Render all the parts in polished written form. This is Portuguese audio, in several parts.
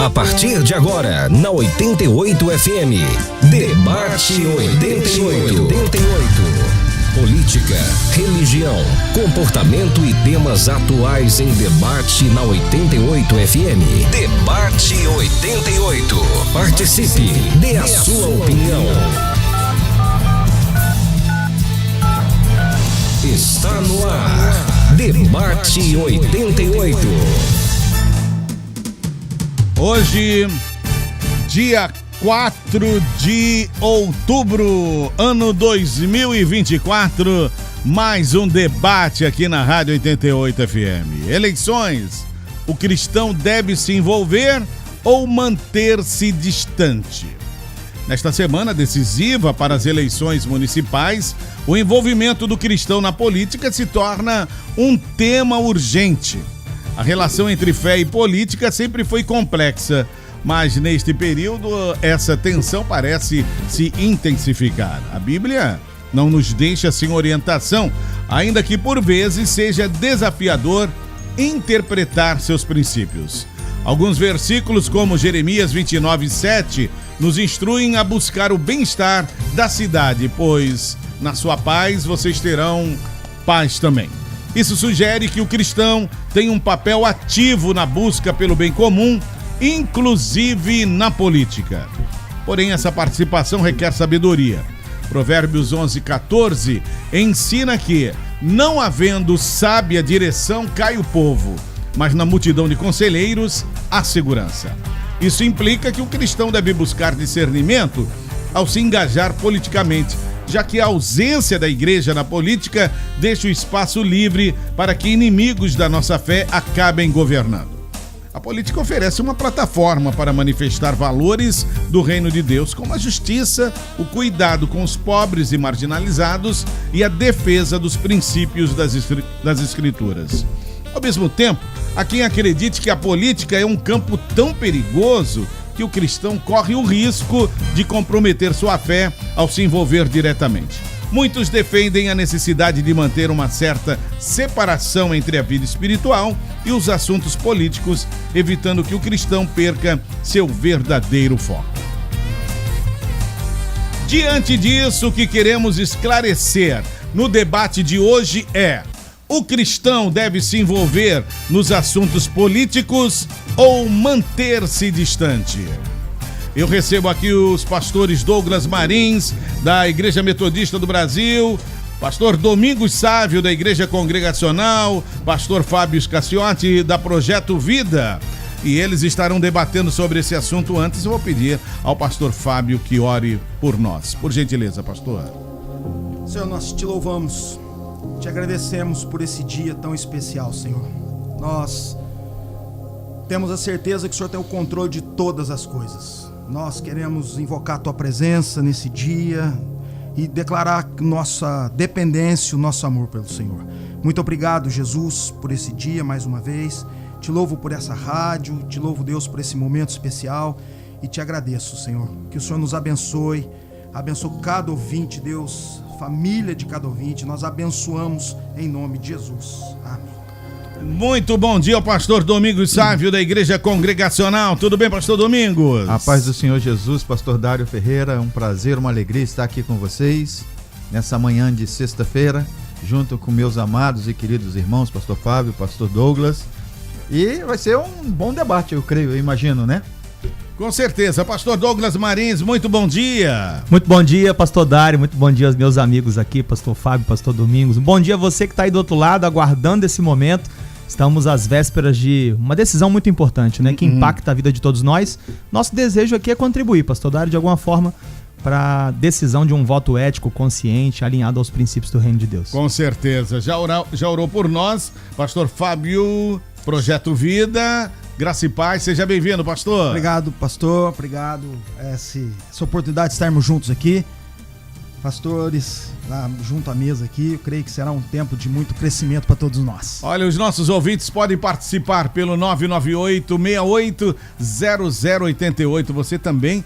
A partir de agora, na 88 FM, Debate 88. Política, religião, comportamento e temas atuais em debate na 88 FM. Debate 88. Participe, dê a sua opinião. Está no ar. Debate 88. Hoje, dia 4 de outubro, ano 2024, mais um debate aqui na Rádio 88 FM. Eleições, o cristão deve se envolver ou manter-se distante? Nesta semana decisiva para as eleições municipais, o envolvimento do cristão na política se torna um tema urgente. A relação entre fé e política sempre foi complexa, mas neste período essa tensão parece se intensificar. A Bíblia não nos deixa sem orientação, ainda que por vezes seja desafiador interpretar seus princípios. Alguns versículos, como Jeremias 29:7, nos instruem a buscar o bem-estar da cidade, pois na sua paz vocês terão paz também. Isso sugere que o cristão tem um papel ativo na busca pelo bem comum, inclusive na política. Porém, essa participação requer sabedoria. Provérbios 11:14 ensina que, não havendo sábia direção, cai o povo, mas na multidão de conselheiros, há segurança. Isso implica que o cristão deve buscar discernimento ao se engajar politicamente, já que a ausência da igreja na política deixa o espaço livre para que inimigos da nossa fé acabem governando. A política oferece uma plataforma para manifestar valores do reino de Deus, como a justiça, o cuidado com os pobres e marginalizados e a defesa dos princípios das Escrituras. Ao mesmo tempo, há quem acredite que a política é um campo tão perigoso que o cristão corre o risco de comprometer sua fé ao se envolver diretamente. Muitos defendem a necessidade de manter uma certa separação entre a vida espiritual e os assuntos políticos, evitando que o cristão perca seu verdadeiro foco. Diante disso, o que queremos esclarecer no debate de hoje é: o cristão deve se envolver nos assuntos políticos ou manter-se distante? Eu recebo aqui os pastores Douglas Marins, da Igreja Metodista do Brasil, pastor Domingos Sávio, da Igreja Congregacional, pastor Fábio Scacciotti, da Projeto Vida. E eles estarão debatendo sobre esse assunto. Antes eu vou pedir ao pastor Fábio que ore por nós. Por gentileza, pastor. Senhor, nós te louvamos, te agradecemos por esse dia tão especial, Senhor. Nós temos a certeza que o Senhor tem o controle de todas as coisas. Nós queremos invocar a tua presença nesse dia e declarar nossa dependência, o nosso amor pelo Senhor. Muito obrigado, Jesus, por esse dia mais uma vez. Te louvo por essa rádio, te louvo, Deus, por esse momento especial e te agradeço, Senhor. Que o Senhor nos abençoe, abençoe cada ouvinte, Deus, família de cada ouvinte. Nós abençoamos em nome de Jesus. Amém. Muito bom dia ao pastor Domingos Sávio, da Igreja Congregacional. Tudo bem, pastor Domingos? A paz do Senhor Jesus, pastor Dário Ferreira. É um prazer, uma alegria estar aqui com vocês nessa manhã de sexta-feira, junto com meus amados e queridos irmãos, pastor Fábio, pastor Douglas. E vai ser um bom debate, eu creio, eu imagino, né? Com certeza. Pastor Douglas Marins, muito bom dia. Muito bom dia, pastor Dário, muito bom dia aos meus amigos aqui, pastor Fábio, pastor Domingos. Bom dia a você que está aí do outro lado, aguardando esse momento. Estamos às vésperas de uma decisão muito importante, né? Que impacta a vida de todos nós. Nosso desejo aqui é contribuir, pastor Dário, de alguma forma, para a decisão de um voto ético, consciente, alinhado aos princípios do reino de Deus. Com certeza. Já orou por nós, pastor Fábio, Projeto Vida, graça e paz. Seja bem-vindo, pastor. Obrigado, pastor. Obrigado essa oportunidade de estarmos juntos aqui. Pastores, lá junto à mesa aqui. Eu creio que será um tempo de muito crescimento para todos nós. Olha, os nossos ouvintes podem participar pelo 998-680088. Você também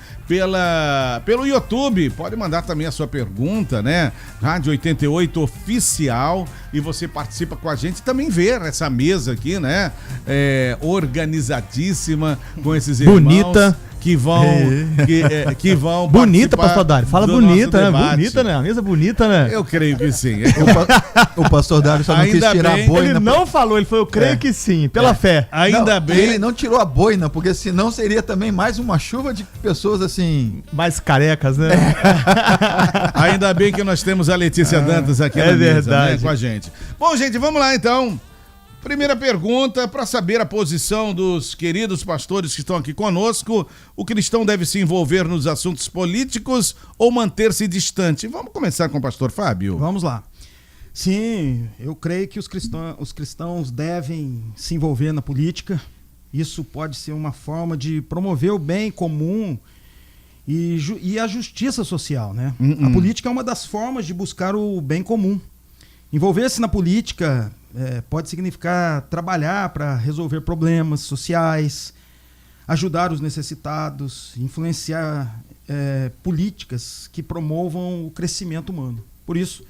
pelo YouTube. Pode mandar também a sua pergunta, né? Rádio 88 Oficial. E você participa com a gente. Também ver essa mesa aqui, né? Organizadíssima, com esses irmãos. Bonita. Que vão bonita, pastor Dário. Fala bonita, né? Bonita, né? A mesa bonita, né? Eu creio que sim. O pastor Dário só não quis tirar a boina. Ele não falou, ele falou, eu creio que sim, pela fé. Ainda bem. Ele não tirou a boina, porque senão seria também mais uma chuva de pessoas assim... Mais carecas, né? Ainda bem que nós temos a Letícia Dantas aqui na mesa, né, com a gente. Bom, gente, vamos lá então. Primeira pergunta, para saber a posição dos queridos pastores que estão aqui conosco, o cristão deve se envolver nos assuntos políticos ou manter-se distante? Vamos começar com o pastor Fábio. Vamos lá. Sim, eu creio que os cristãos devem se envolver na política. Isso pode ser uma forma de promover o bem comum e a justiça social, né? A política é uma das formas de buscar o bem comum. Envolver-se na política pode significar trabalhar para resolver problemas sociais, ajudar os necessitados, influenciar políticas que promovam o crescimento humano. Por isso,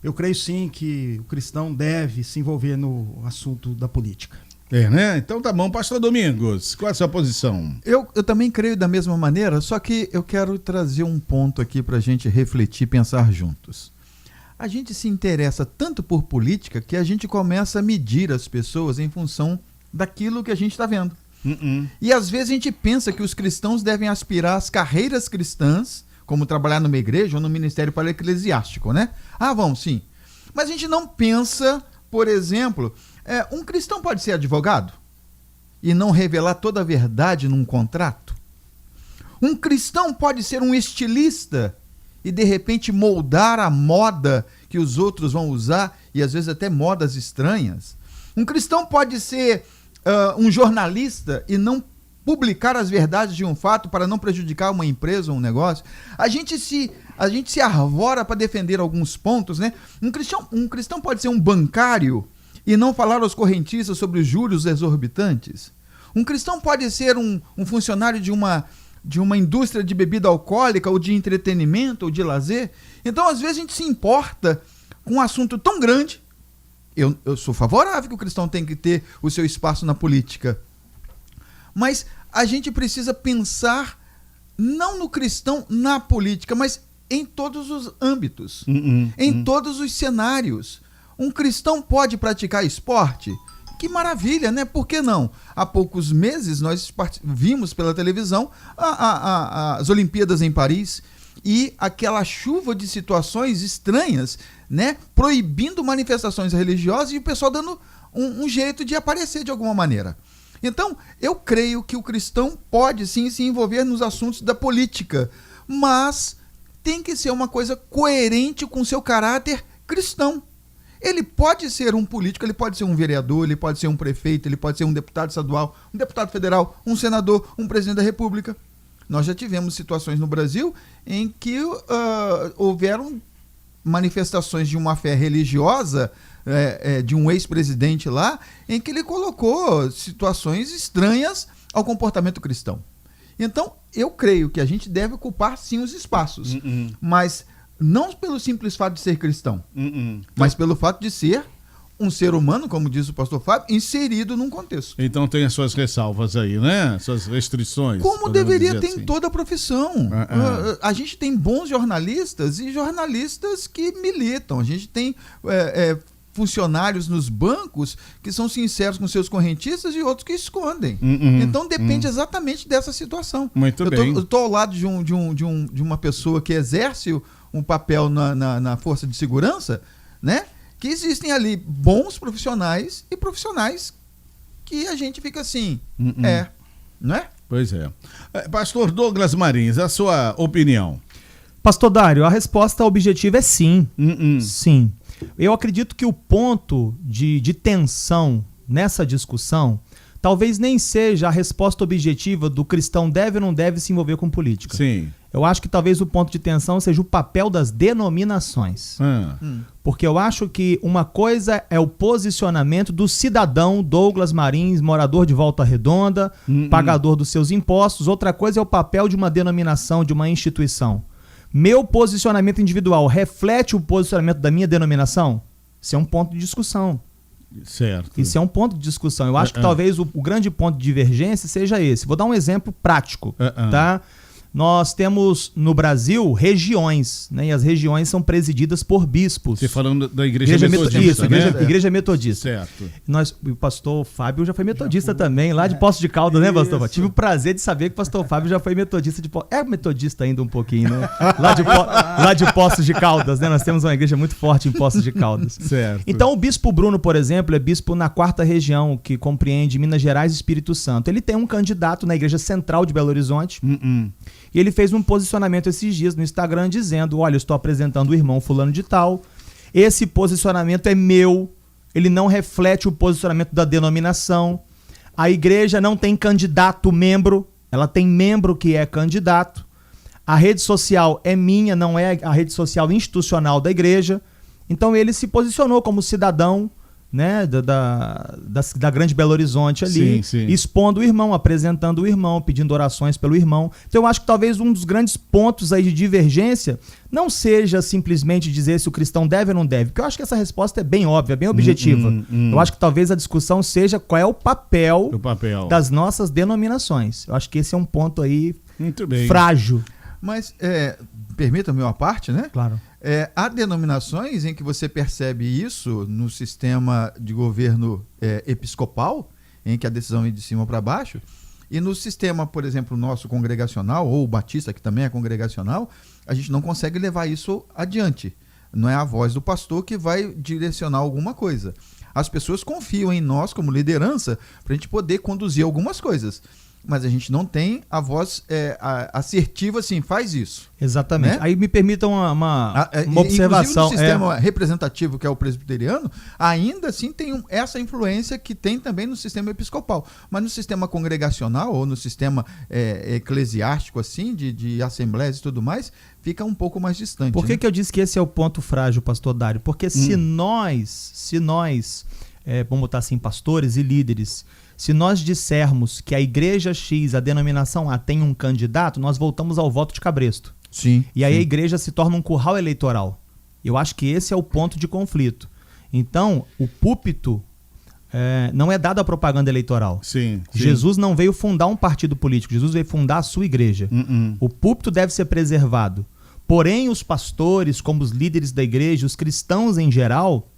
eu creio sim que o cristão deve se envolver no assunto da política. Né? Então tá bom. Pastor Domingos, qual é a sua posição? Eu também creio da mesma maneira, só que eu quero trazer um ponto aqui para a gente refletir e pensar juntos. A gente se interessa tanto por política que a gente começa a medir as pessoas em função daquilo que a gente está vendo. E às vezes a gente pensa que os cristãos devem aspirar às carreiras cristãs, como trabalhar numa igreja ou no ministério eclesiástico, né? Vamos, sim. Mas a gente não pensa, por exemplo, um cristão pode ser advogado e não revelar toda a verdade num contrato? Um cristão pode ser um estilista e de repente moldar a moda que os outros vão usar, e às vezes até modas estranhas. Um cristão pode ser um jornalista e não publicar as verdades de um fato para não prejudicar uma empresa ou um negócio. A gente se arvora para defender alguns pontos, né? Um cristão pode ser um bancário e não falar aos correntistas sobre os juros exorbitantes. Um cristão pode ser um funcionário de uma indústria de bebida alcoólica ou de entretenimento ou de lazer. Então, às vezes, a gente se importa com um assunto tão grande. Eu sou favorável que o cristão tenha que ter o seu espaço na política. Mas a gente precisa pensar não no cristão na política, mas em todos os âmbitos, em todos os cenários. Um cristão pode praticar esporte? Que maravilha, né? Por que não? Há poucos meses nós vimos pela televisão as Olimpíadas em Paris e aquela chuva de situações estranhas, né? Proibindo manifestações religiosas e o pessoal dando um jeito de aparecer de alguma maneira. Então, eu creio que o cristão pode sim se envolver nos assuntos da política, mas tem que ser uma coisa coerente com seu caráter cristão. Ele pode ser um político, ele pode ser um vereador, ele pode ser um prefeito, ele pode ser um deputado estadual, um deputado federal, um senador, um presidente da república. Nós já tivemos situações no Brasil em que houveram manifestações de uma fé religiosa de um ex-presidente lá, em que ele colocou situações estranhas ao comportamento cristão. Então, eu creio que a gente deve ocupar sim os espaços, mas não pelo simples fato de ser cristão, mas pelo fato de ser um ser humano, como diz o pastor Fábio, inserido num contexto. Então tem as suas ressalvas aí, né? Suas restrições. Como deveria ter assim. em toda a profissão. A gente tem bons jornalistas e jornalistas que militam. A gente tem funcionários nos bancos que são sinceros com seus correntistas e outros que escondem. Então depende exatamente dessa situação. Muito bem. Eu estou ao lado de uma pessoa que exerce um papel na força de segurança, né? Que existem ali bons profissionais e profissionais que a gente fica assim, não é? Pois é. Pastor Douglas Marins, a sua opinião? Pastor Dário, a resposta objetiva é sim. Sim. Eu acredito que o ponto de tensão nessa discussão talvez nem seja a resposta objetiva do cristão deve ou não deve se envolver com política. Sim. Eu acho que talvez o ponto de tensão seja o papel das denominações. Porque eu acho que uma coisa é o posicionamento do cidadão Douglas Marins, morador de Volta Redonda, pagador dos seus impostos. Outra coisa é o papel de uma denominação, de uma instituição. Meu posicionamento individual reflete o posicionamento da minha denominação? Isso é um ponto de discussão. Certo. Isso é um ponto de discussão. Eu acho que talvez o grande ponto de divergência seja esse. Vou dar um exemplo prático, tá? Nós temos no Brasil regiões, né? E as regiões são presididas por bispos. Você falando da igreja metodista, isso, né? igreja metodista. Certo. O pastor Fábio já foi metodista também, lá de Poços de Caldas, né, pastor Fábio? Tive o prazer de saber que o pastor Fábio já foi metodista de Poços. É metodista ainda um pouquinho, né? Lá de Poços de Caldas, né? Nós temos uma igreja muito forte em Poços de Caldas. Certo. Então o bispo Bruno, por exemplo, é bispo na 4ª região, que compreende Minas Gerais e Espírito Santo. Ele tem um candidato na igreja central de Belo Horizonte. E ele fez um posicionamento esses dias no Instagram dizendo, olha, eu estou apresentando o irmão fulano de tal, esse posicionamento é meu, ele não reflete o posicionamento da denominação, a igreja não tem candidato membro, ela tem membro que é candidato, a rede social é minha, não é a rede social institucional da igreja, então ele se posicionou como cidadão, né, da grande Belo Horizonte ali, expondo o irmão, apresentando o irmão, pedindo orações pelo irmão. Então eu acho que talvez um dos grandes pontos aí de divergência não seja simplesmente dizer se o cristão deve ou não deve, porque eu acho que essa resposta é bem óbvia, bem objetiva. Eu acho que talvez a discussão seja qual é o papel das nossas denominações. Eu acho que esse é um ponto aí frágil. Mas, permita-me uma parte, né? Claro. Há denominações em que você percebe isso no sistema de governo episcopal, em que a decisão é de cima para baixo, e no sistema, por exemplo, nosso congregacional, ou o batista, que também é congregacional, a gente não consegue levar isso adiante. Não é a voz do pastor que vai direcionar alguma coisa. As pessoas confiam em nós como liderança para a gente poder conduzir algumas coisas. Mas a gente não tem a voz assertiva assim, faz isso. Exatamente. Né? Aí me permitam uma observação. Inclusive no sistema representativo, que é o presbiteriano, ainda assim tem essa influência que tem também no sistema episcopal. Mas no sistema congregacional ou no sistema eclesiástico, assim, de assembleias e tudo mais, fica um pouco mais distante. Por que eu disse que esse é o ponto frágil, pastor Dário? Porque se nós, vamos botar assim, pastores e líderes, se nós dissermos que a igreja X, a denominação A, tem um candidato, nós voltamos ao voto de cabresto. Sim. E aí a igreja se torna um curral eleitoral. Eu acho que esse é o ponto de conflito. Então, o púlpito não é dado à propaganda eleitoral. Sim. Jesus não veio fundar um partido político, Jesus veio fundar a sua igreja. O púlpito deve ser preservado. Porém, os pastores, como os líderes da igreja, os cristãos em geral,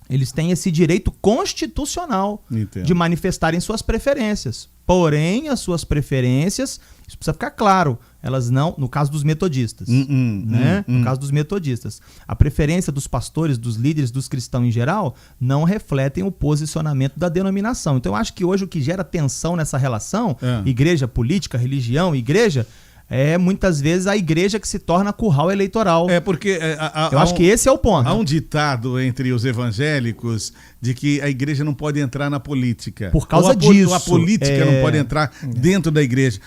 eles têm esse direito constitucional de manifestarem suas preferências. Porém, as suas preferências, isso precisa ficar claro, elas não, no caso dos metodistas, né? No caso dos metodistas, a preferência dos pastores, dos líderes, dos cristãos em geral, não refletem o posicionamento da denominação. Então, eu acho que hoje o que gera tensão nessa relação, igreja, política, religião, igreja, é muitas vezes a igreja que se torna curral eleitoral. Porque eu acho que esse é o ponto. Há um ditado entre os evangélicos de que a igreja não pode entrar na política. Por causa disso. A política não pode entrar dentro da igreja.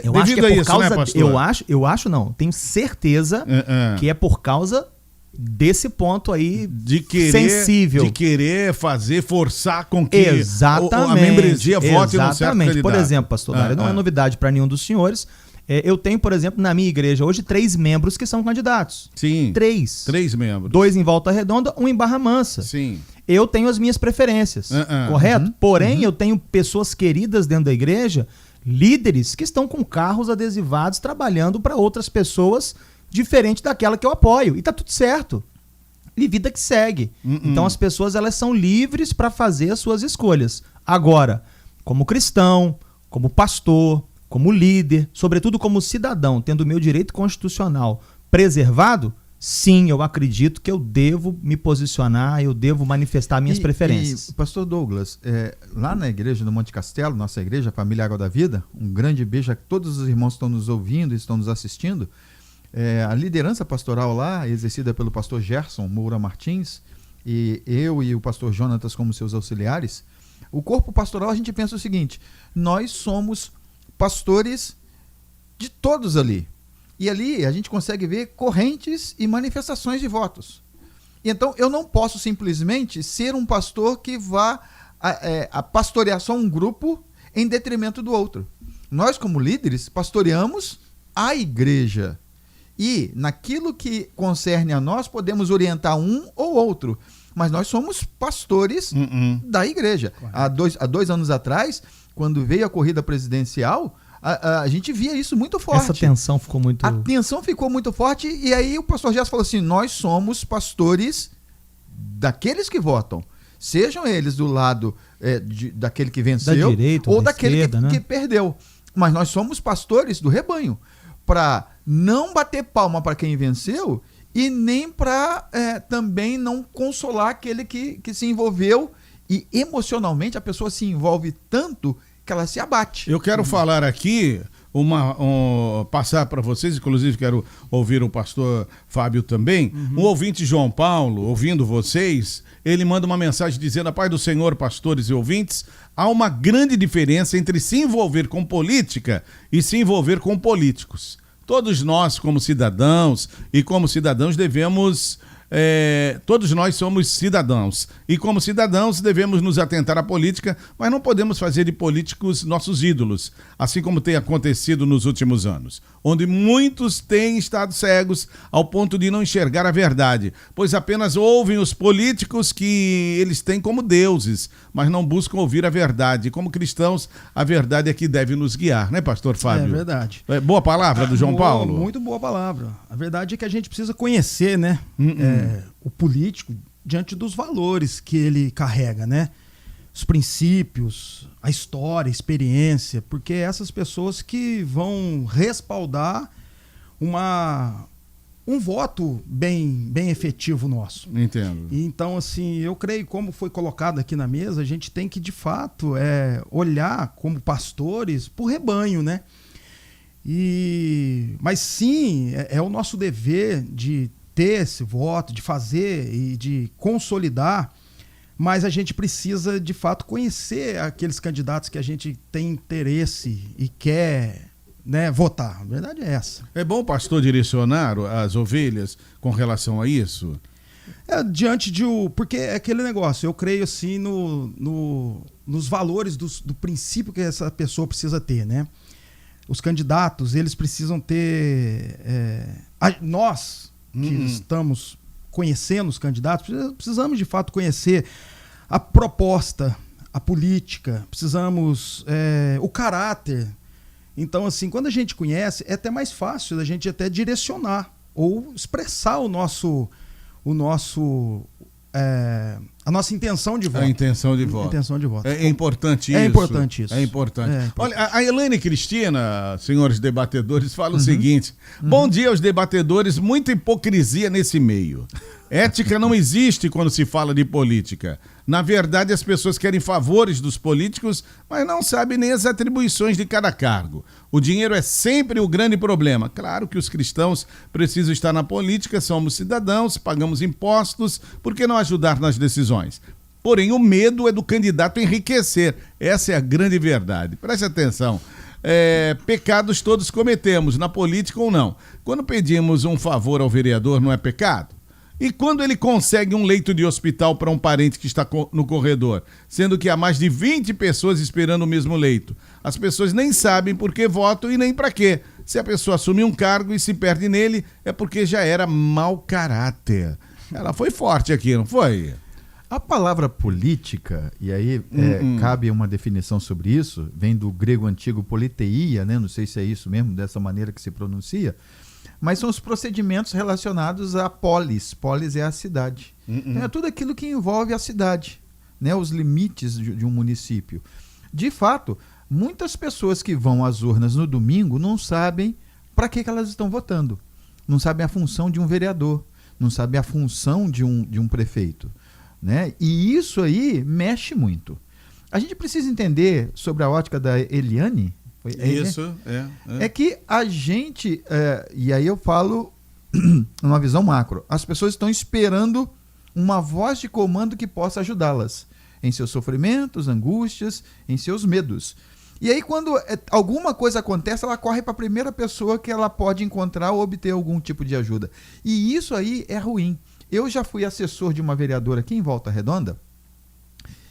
Eu acho que é por causa, né, pastor? Eu acho não. Tenho certeza que é por causa desse ponto aí sensível. De querer forçar com que a membresia vote no certo candidato. Por exemplo, pastor Dário, não é novidade para nenhum dos senhores. Eu tenho, por exemplo, na minha igreja hoje 3 membros que são candidatos. Sim. 3 membros. 2 em Volta Redonda, 1 em Barra Mansa. Sim. Eu tenho as minhas preferências, correto? Porém, eu tenho pessoas queridas dentro da igreja, líderes que estão com carros adesivados trabalhando para outras pessoas diferente daquela que eu apoio. E tá tudo certo. E vida que segue. Então as pessoas, elas são livres para fazer as suas escolhas. Agora, como cristão, como pastor, como líder, sobretudo como cidadão, tendo o meu direito constitucional preservado, sim, eu acredito que eu devo me posicionar, eu devo manifestar minhas preferências. E, pastor Douglas, lá na igreja do Monte Castelo, nossa igreja, a Família Água da Vida, um grande beijo a todos os irmãos que estão nos ouvindo e estão nos assistindo. A liderança pastoral lá, exercida pelo pastor Gerson Moura Martins, e eu e o pastor Jonatas como seus auxiliares, O corpo pastoral, a gente pensa o seguinte: nós somos pastores de todos ali. E ali a gente consegue ver correntes e manifestações de votos. Então, eu não posso simplesmente ser um pastor que vá a pastorear só um grupo em detrimento do outro. Nós, como líderes, pastoreamos a igreja. E, naquilo que concerne a nós, podemos orientar um ou outro. Mas nós somos pastores da igreja. Há dois anos atrás, quando veio a corrida presidencial, a gente via isso muito forte. Essa tensão ficou muito... A tensão ficou muito forte, e aí o pastor Gerson falou assim: nós somos pastores daqueles que votam. Sejam eles do lado daquele que venceu, da direita, ou da daquele esquerda, que né? perdeu. Mas nós somos pastores do rebanho, para não bater palma para quem venceu e nem para também não consolar aquele que se envolveu. E emocionalmente a pessoa se envolve tanto que ela se abate. Eu quero falar aqui, passar para vocês, inclusive quero ouvir o pastor Fábio também. Um ouvinte, João Paulo, ouvindo vocês, ele manda uma mensagem dizendo: a paz do Senhor, pastores e ouvintes, há uma grande diferença entre se envolver com política e se envolver com políticos. Todos nós, como cidadãos, devemos... todos nós somos cidadãos e como cidadãos devemos nos atentar à política, mas não podemos fazer de políticos nossos ídolos, assim como tem acontecido nos últimos anos, onde muitos têm estado cegos ao ponto de não enxergar a verdade, pois apenas ouvem os políticos que eles têm como deuses, mas não buscam ouvir a verdade. Como cristãos, a verdade é que deve nos guiar, né, pastor Fábio? É verdade. Boa palavra do João Paulo. Muito boa palavra. A verdade é que a gente precisa conhecer, né? O político diante dos valores que ele carrega, né? Os princípios, a história, a experiência, porque essas pessoas que vão respaldar um voto bem efetivo nosso. Entendo. E então, assim, eu creio, como foi colocado aqui na mesa, a gente tem que, de fato, olhar como pastores para o rebanho, né? Mas sim, é o nosso dever de ter esse voto, de fazer e de consolidar, mas a gente precisa, de fato, conhecer aqueles candidatos que a gente tem interesse e quer, né, votar. A verdade é essa. É bom o pastor direcionar as ovelhas com relação a isso? Porque é aquele negócio, eu creio assim nos valores do princípio que essa pessoa precisa ter, né? Os candidatos, eles precisam ter... nós que estamos conhecendo os candidatos, precisamos de fato conhecer a proposta, a política, precisamos o caráter. Então, assim, quando a gente conhece, é até mais fácil da gente até direcionar ou expressar a nossa intenção de voto. A intenção de voto. É importante isso. É importante isso. É importante. Olha, a Elaine Cristina, senhores debatedores, fala o seguinte: bom dia aos debatedores, muita hipocrisia nesse meio. Ética não existe quando se fala de política. Na verdade, as pessoas querem favores dos políticos, mas não sabem nem as atribuições de cada cargo. O dinheiro é sempre o grande problema. Claro que os cristãos precisam estar na política, somos cidadãos, pagamos impostos, por que não ajudar nas decisões? Porém, o medo é do candidato enriquecer. Essa é a grande verdade. Preste atenção. Pecados todos cometemos, na política ou não. Quando pedimos um favor ao vereador, não é pecado? E quando ele consegue um leito de hospital para um parente que está no corredor, sendo que há mais de 20 pessoas esperando o mesmo leito? As pessoas nem sabem por que votam e nem para quê. Se a pessoa assume um cargo e se perde nele, é porque já era mau caráter. Ela foi forte aqui, não foi? A palavra política, e aí cabe uma definição sobre isso, vem do grego antigo politeia, né? Não sei se é isso mesmo, dessa maneira que se pronuncia, mas são os procedimentos relacionados a polis. Polis é a cidade. É tudo aquilo que envolve a cidade, né? Os limites de um município. De fato, muitas pessoas que vão às urnas no domingo não sabem para que elas estão votando. Não sabem a função de um vereador, não sabem a função de um prefeito, né? E isso aí mexe muito. A gente precisa entender sobre a ótica da Eliane. Isso, é que a gente, e aí eu falo numa visão macro, as pessoas estão esperando uma voz de comando que possa ajudá-las. em seus sofrimentos, angústias, em seus medos. E aí, quando alguma coisa acontece, ela corre para a primeira pessoa que ela pode encontrar ou obter algum tipo de ajuda. E isso aí é ruim. Eu já fui assessor de uma vereadora aqui em Volta Redonda,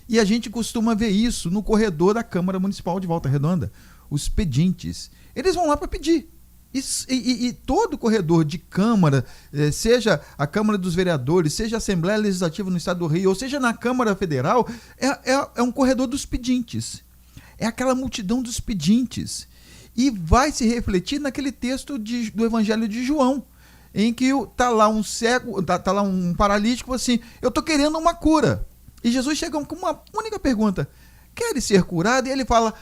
e a gente costuma ver isso no corredor da Câmara Municipal de Volta Redonda. Os pedintes, eles vão lá para pedir. E todo corredor de Câmara, seja a Câmara dos Vereadores, seja a Assembleia Legislativa no Estado do Rio, ou seja na Câmara Federal, é um corredor dos pedintes. É aquela multidão dos pedintes. E vai se refletir naquele texto do Evangelho de João, em que está lá um cego, tá lá um paralítico assim, eu estou querendo uma cura. E Jesus chega com uma única pergunta: queres ser curado? E ele fala: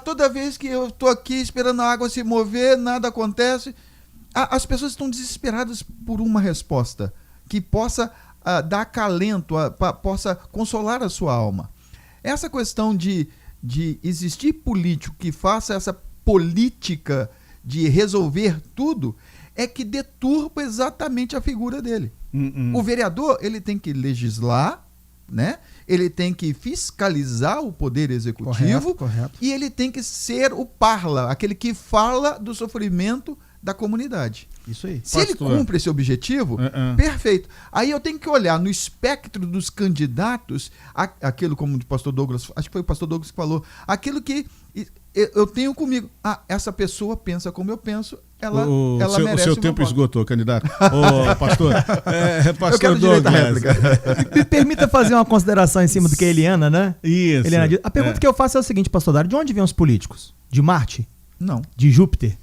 toda vez que eu estou aqui esperando a água se mover, nada acontece. As pessoas estão desesperadas por uma resposta que possa dar acalento, possa consolar a sua alma. Essa questão de existir político que faça essa política de resolver tudo é que deturpa exatamente a figura dele. O vereador, ele tem que legislar, né? Ele tem que fiscalizar o poder executivo, correto. E ele tem que ser o parla, aquele que fala do sofrimento da comunidade. Isso aí. Se ele cumpre esse objetivo, perfeito. Aí eu tenho que olhar no espectro dos candidatos, aquilo como o pastor Douglas, acho que foi o pastor Douglas que falou, aquilo que eu tenho comigo.Essa pessoa pensa como eu penso, ela merece o seu tempo esgotou, candidato. Ô, pastor, pastor Douglas. Me permita fazer uma consideração em cima do que a Eliana, né? Isso. Eliana, a pergunta que eu faço é o seguinte, pastor Dário: de onde vêm os políticos? De Marte? Não. De Júpiter?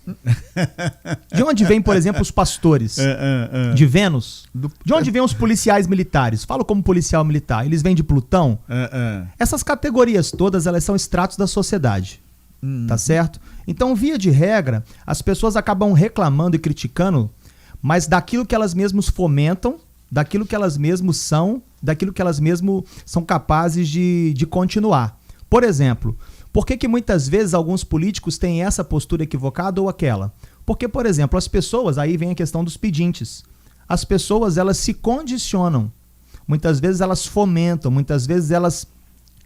De onde vêm, por exemplo, os pastores? De Vênus? De onde vêm os policiais militares? Falo como policial militar. Eles vêm de Plutão? Essas categorias todas, elas são estratos da sociedade. Tá certo? Então, via de regra, as pessoas acabam reclamando e criticando, mas daquilo que elas mesmas fomentam, daquilo que elas mesmas são, daquilo que elas mesmas são capazes de continuar. Por exemplo, por que muitas vezes alguns políticos têm essa postura equivocada ou aquela? Porque, por exemplo, as pessoas, aí vem a questão dos pedintes, as pessoas, elas se condicionam, muitas vezes elas fomentam, muitas vezes elas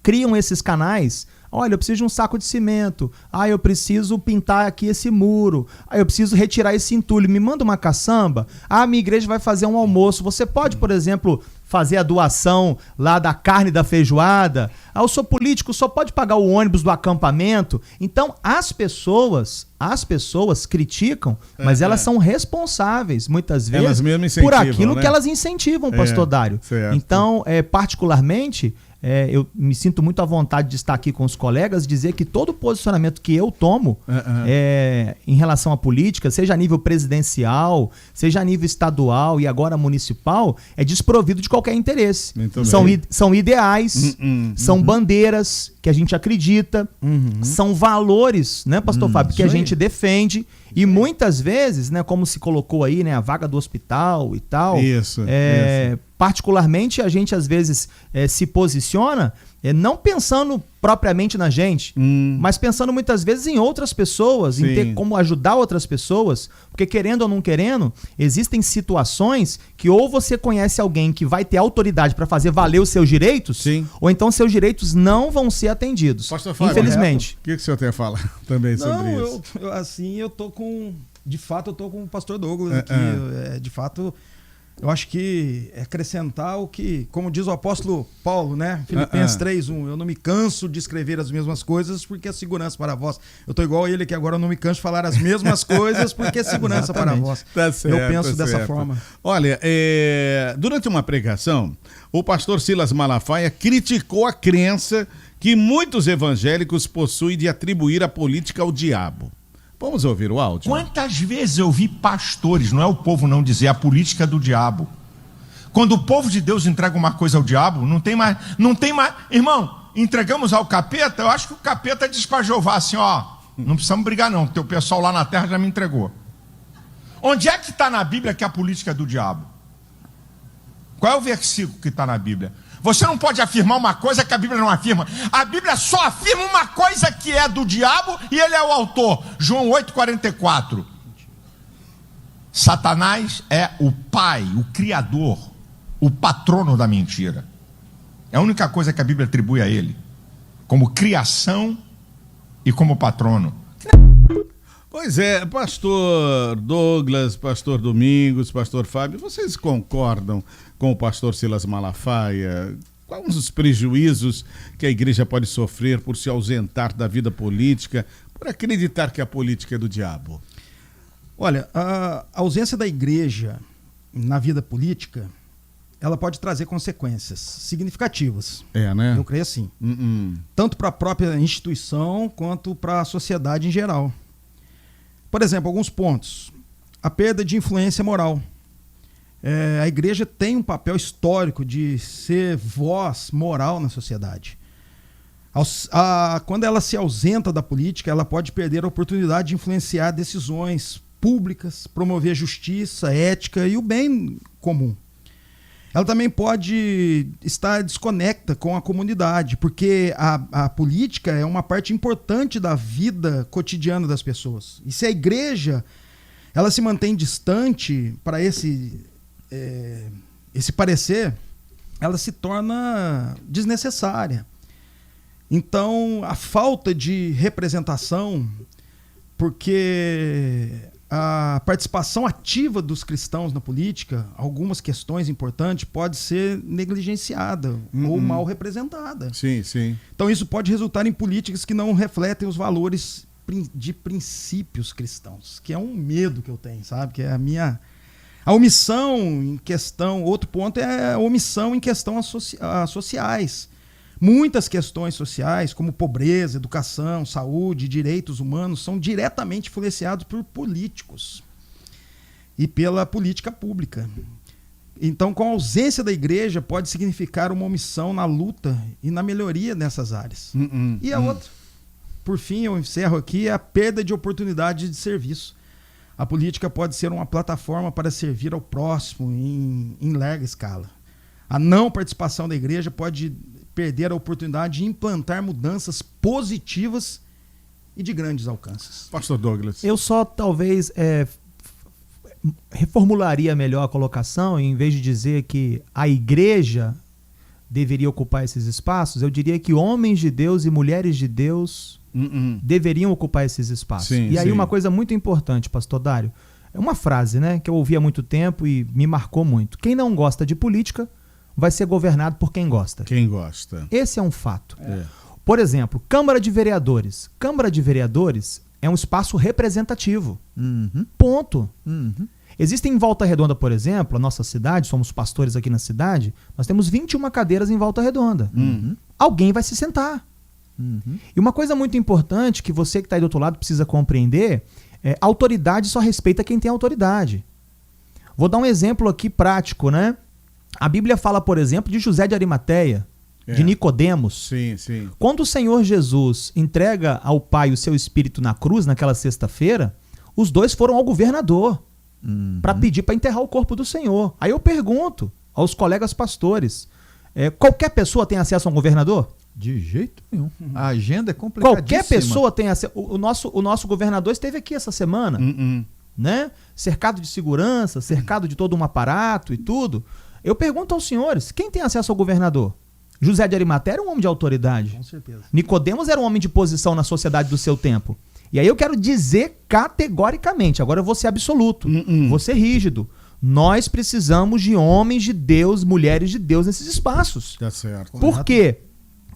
criam esses canais. Olha, eu preciso de um saco de cimento. Eu preciso pintar aqui esse muro. Eu preciso retirar esse entulho. Me manda uma caçamba. Minha igreja vai fazer um almoço. Você pode, por exemplo, fazer a doação lá da carne da feijoada? Eu sou político, só pode pagar o ônibus do acampamento. Então, as pessoas criticam, mas elas são responsáveis, muitas vezes, por aquilo, né, que elas incentivam, pastor Dário. Certo. Então, particularmente, eu me sinto muito à vontade de estar aqui com os colegas, dizer que todo posicionamento que eu tomo em relação à política, seja a nível presidencial, seja a nível estadual e agora municipal, é desprovido de qualquer interesse. São ideais, são bandeiras que a gente acredita, são valores, né, pastor Fábio, que a gente defende. E muitas vezes, né, como se colocou aí, né, a vaga do hospital e tal, isso. Particularmente a gente às vezes se posiciona não pensando propriamente na gente, mas pensando muitas vezes em outras pessoas, em ter como ajudar outras pessoas, porque querendo ou não querendo, existem situações que ou você conhece alguém que vai ter autoridade para fazer valer os seus direitos, ou então seus direitos não vão ser atendidos. Pastor Fábio, infelizmente. O que o senhor tem a falar também sobre isso? Eu tô com... De fato, eu tô com o pastor Douglas aqui. De fato... Eu acho que é acrescentar o que, como diz o apóstolo Paulo, né? Filipenses 3:1, eu não me canso de escrever as mesmas coisas porque é segurança para vós. Eu tô igual a ele que agora eu não me canso de falar as mesmas coisas porque é segurança para vós. Tá certo, eu penso dessa forma. Olha, durante uma pregação, o pastor Silas Malafaia criticou a crença que muitos evangélicos possuem de atribuir a política ao diabo. Vamos ouvir o áudio. Quantas vezes eu vi pastores, não é o povo não dizer, a política do diabo. Quando o povo de Deus entrega uma coisa ao diabo, não tem mais. Irmão, entregamos ao capeta, eu acho que o capeta diz para Jeová assim, não precisamos brigar não, teu pessoal lá na terra já me entregou. Onde é que está na Bíblia que é a política do diabo? Qual é o versículo que está na Bíblia? Você não pode afirmar uma coisa que a Bíblia não afirma. A Bíblia só afirma uma coisa que é do diabo e ele é o autor. João 8,44. Satanás é o pai, o criador, o patrono da mentira. É a única coisa que a Bíblia atribui a ele, como criação e como patrono. Pois é, pastor Douglas, pastor Domingos, pastor Fábio, vocês concordam com o pastor Silas Malafaia? Quais os prejuízos que a igreja pode sofrer por se ausentar da vida política, por acreditar que a política é do diabo? Olha, a ausência da igreja na vida política, ela pode trazer consequências significativas. É, né? Eu creio assim. Tanto para a própria instituição quanto para a sociedade em geral. Por exemplo, alguns pontos. A perda de influência moral. A igreja tem um papel histórico de ser voz moral na sociedade. Quando ela se ausenta da política, ela pode perder a oportunidade de influenciar decisões públicas, promover justiça, ética e o bem comum. Ela também pode estar desconecta com a comunidade, porque a política é uma parte importante da vida cotidiana das pessoas. E se a igreja ela se mantém distante para esse parecer, ela se torna desnecessária. Então, a falta de representação, porque a participação ativa dos cristãos na política, algumas questões importantes, pode ser negligenciada ou mal representada. Sim, sim. Então isso pode resultar em políticas que não refletem os valores de princípios cristãos, que é um medo que eu tenho, sabe? Que é a omissão em questão. Outro ponto é a omissão em questão sociais. Muitas questões sociais, como pobreza, educação, saúde, direitos humanos, são diretamente influenciados por políticos e pela política pública. Então, com a ausência da igreja, pode significar uma omissão na luta e na melhoria nessas áreas. E a outra, por fim, eu encerro aqui, é a perda de oportunidade de serviço. A política pode ser uma plataforma para servir ao próximo em larga escala. A não participação da igreja pode perder a oportunidade de implantar mudanças positivas e de grandes alcances. Pastor Douglas. Eu só talvez reformularia melhor a colocação, e em vez de dizer que a igreja deveria ocupar esses espaços, eu diria que homens de Deus e mulheres de Deus deveriam ocupar esses espaços. Sim, e aí sim. uma coisa muito importante, pastor Dário, é uma frase, né, que eu ouvi há muito tempo e me marcou muito. Quem não gosta de política vai ser governado por quem gosta. Quem gosta. Esse é um fato. Por exemplo, Câmara de Vereadores. Câmara de Vereadores é um espaço representativo. Ponto. Existem em Volta Redonda, por exemplo, a nossa cidade, somos pastores aqui na cidade, nós temos 21 cadeiras em Volta Redonda. Alguém vai se sentar. E uma coisa muito importante que você que está aí do outro lado precisa compreender é autoridade só respeita quem tem autoridade. Vou dar um exemplo aqui prático, né? A Bíblia fala, por exemplo, de José de Arimateia, de Nicodemos. Sim, sim. Quando o Senhor Jesus entrega ao Pai o seu Espírito na cruz, naquela sexta-feira, os dois foram ao governador para pedir para enterrar o corpo do Senhor. Aí eu pergunto aos colegas pastores, qualquer pessoa tem acesso a um governador? De jeito nenhum. A agenda é complicadíssima. Qualquer pessoa tem acesso. O nosso governador esteve aqui essa semana, né? Cercado de segurança, cercado de todo um aparato e tudo. Eu pergunto aos senhores, quem tem acesso ao governador? José de Arimateia era um homem de autoridade. Com certeza. Nicodemos era um homem de posição na sociedade do seu tempo. E aí eu quero dizer categoricamente, agora eu vou ser absoluto, vou ser rígido. Nós precisamos de homens de Deus, mulheres de Deus nesses espaços. Tá certo. Por quê?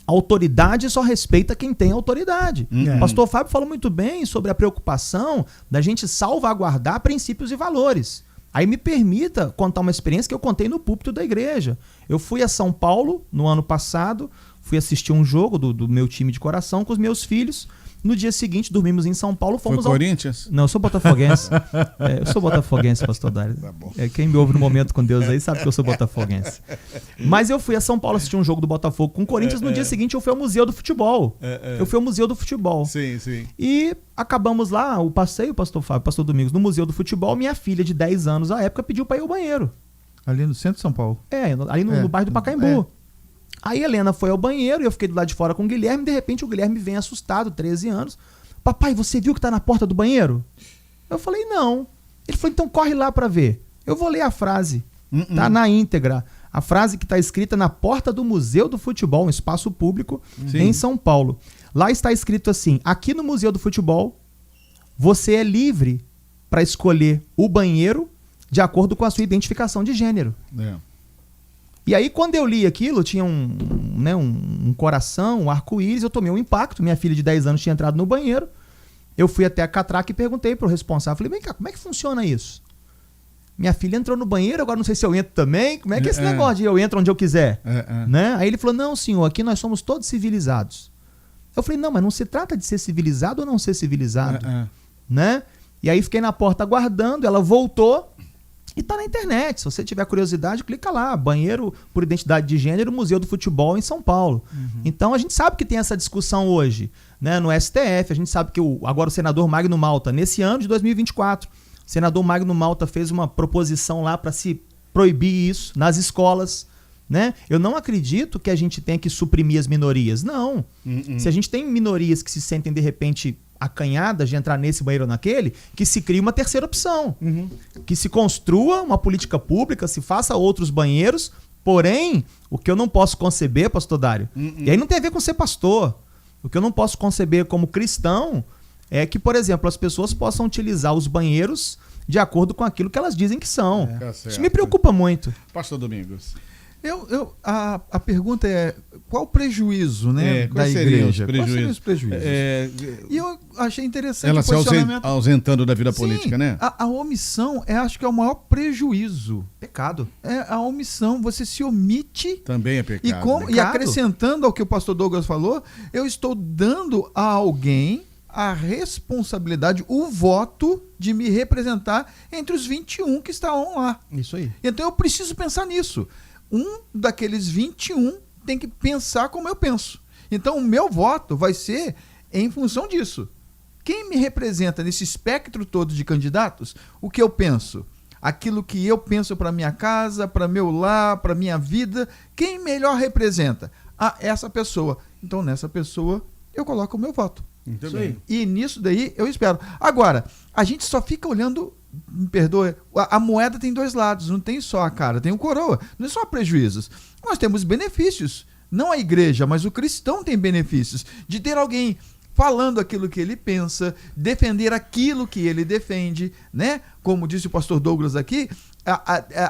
A autoridade só respeita quem tem autoridade. O pastor Fábio falou muito bem sobre a preocupação da gente salvaguardar princípios e valores. Aí me permita contar uma experiência que eu contei no púlpito da igreja. Eu fui a São Paulo no ano passado, fui assistir um jogo do meu time de coração com os meus filhos. No dia seguinte, dormimos em São Paulo. Fomos Foi Corinthians? Não, eu sou botafoguense. Eu sou botafoguense, pastor Dário. Tá bom. Quem me ouve no Momento com Deus aí sabe que eu sou botafoguense. Mas eu fui a São Paulo assistir um jogo do Botafogo com o Corinthians. No dia seguinte eu fui ao Museu do Futebol. Eu fui ao Museu do Futebol. Sim, sim. E acabamos lá, o passeio, pastor Fábio, pastor Domingos, no Museu do Futebol. Minha filha de 10 anos à época pediu para ir ao banheiro. Ali no centro de São Paulo. Ali no bairro do Pacaembu. Aí a Helena foi ao banheiro e eu fiquei do lado de fora com o Guilherme. De repente o Guilherme vem assustado, 13 anos. Papai, você viu que tá na porta do banheiro? Eu falei, não. Ele falou, então corre lá pra ver. Eu vou ler a frase, tá na íntegra. a frase que está escrita na porta do Museu do Futebol, um espaço público em São Paulo. Lá está escrito assim: aqui no Museu do Futebol, você é livre para escolher o banheiro de acordo com a sua identificação de gênero. É. E aí, quando eu li aquilo, tinha um coração, um arco-íris, eu tomei um impacto. Minha filha de 10 anos tinha entrado no banheiro. Eu fui até a catraca e perguntei pro responsável. Falei, vem cá, como é que funciona isso? Minha filha entrou no banheiro, agora não sei se eu entro também. Como é que é esse negócio de eu entro onde eu quiser? Né? Aí ele falou, não, senhor, aqui nós somos todos civilizados. Eu falei, não, mas não se trata de ser civilizado ou não ser civilizado. Né? E aí fiquei na porta aguardando, ela voltou. E tá na internet, se você tiver curiosidade, clica lá, banheiro por identidade de gênero, Museu do Futebol em São Paulo. Então a gente sabe que tem essa discussão hoje, né, no STF, a gente sabe que agora o senador Magno Malta, nesse ano de 2024, o senador Magno Malta fez uma proposição lá para se proibir isso nas escolas, né? Eu não acredito que a gente tenha que suprimir as minorias, não. Se a gente tem minorias que se sentem de repente acanhadas de entrar nesse banheiro ou naquele, que se crie uma terceira opção. Que se construa uma política pública, se faça outros banheiros, porém, o que eu não posso conceber, pastor Dário, e aí não tem a ver com ser pastor, o que eu não posso conceber como cristão é que, por exemplo, as pessoas possam utilizar os banheiros de acordo com aquilo que elas dizem que são. Isso me preocupa muito. Pastor Domingos. A pergunta é, qual o prejuízo, né, da igreja? Quais seriam os prejuízos? E eu achei interessante ela se ausentando da vida política, né? A omissão, acho que é o maior prejuízo. Pecado. É a omissão, você se omite. Também é pecado. E acrescentando ao que o pastor Douglas falou, eu estou dando a alguém a responsabilidade, o voto de me representar entre os 21 que estão lá. Isso aí. Então eu preciso pensar nisso. Um daqueles 21 tem que pensar como eu penso. Então o meu voto vai ser em função disso. Quem me representa nesse espectro todo de candidatos, o que eu penso? Aquilo que eu penso para minha casa, para meu lar, para minha vida, quem melhor representa? Essa pessoa. Então nessa pessoa eu coloco o meu voto. Isso aí. E nisso daí eu espero. Agora, a gente só fica olhando, me perdoe, a moeda tem dois lados, não tem só a cara, tem o coroa, não é só prejuízos. Nós temos benefícios, não a igreja, mas o cristão tem benefícios de ter alguém falando aquilo que ele pensa, defender aquilo que ele defende, né? Como disse o pastor Douglas aqui,